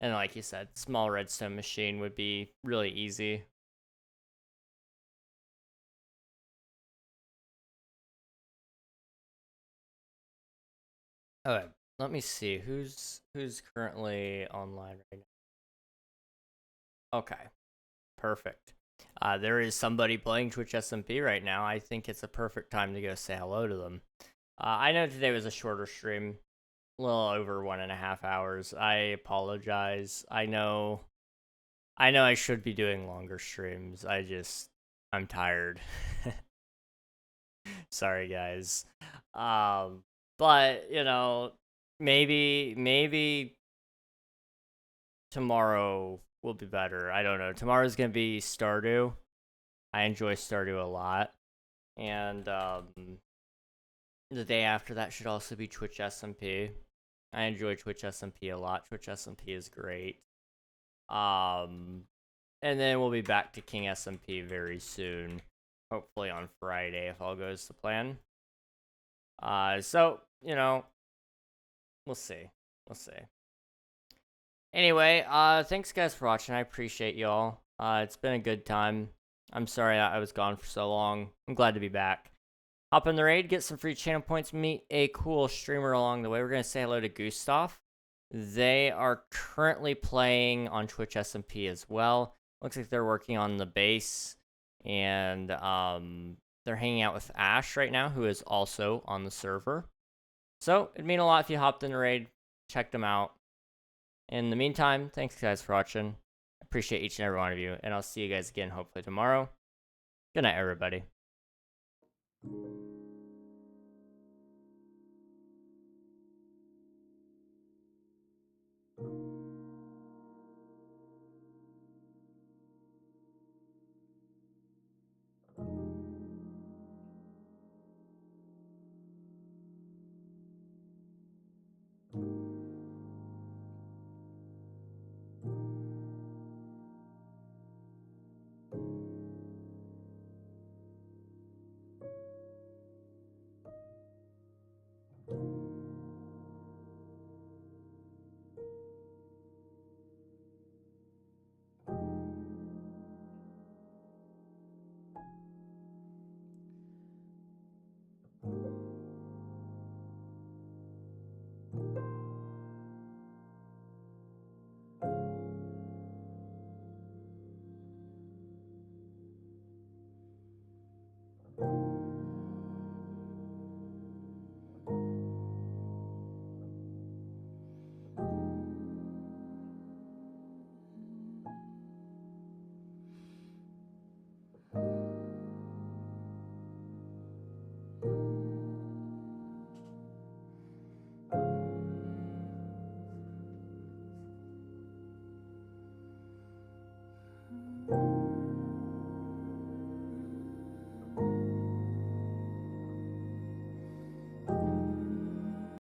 And like you said, small redstone machine would be really easy. Okay, let me see who's currently online right now. Okay, perfect. There is somebody playing Twitch SMP right now. I think it's a perfect time to go say hello to them. I know today was a shorter stream, a little over 1.5 hours. I apologize. I know I should be doing longer streams. I'm tired. Sorry, guys. But you know, maybe tomorrow will be better. I don't know. Tomorrow's gonna be Stardew. I enjoy Stardew a lot, and the day after that should also be Twitch SMP. I enjoy Twitch SMP a lot. Twitch SMP is great. And then we'll be back to King SMP very soon. Hopefully on Friday if all goes to plan. So, you know, we'll see. We'll see. Anyway, thanks guys for watching. I appreciate y'all. It's been a good time. I'm sorry I was gone for so long. I'm glad to be back. Hop in the raid, get some free channel points, meet a cool streamer along the way. We're going to say hello to Gustav. They are currently playing on Twitch SMP as well. Looks like they're working on the base, and they're hanging out with Ash right now, who is also on the server. So it'd mean a lot if you hopped in the raid, checked them out. In the meantime, thanks guys for watching. Appreciate each and every one of you, and I'll see you guys again hopefully tomorrow. Good night, everybody.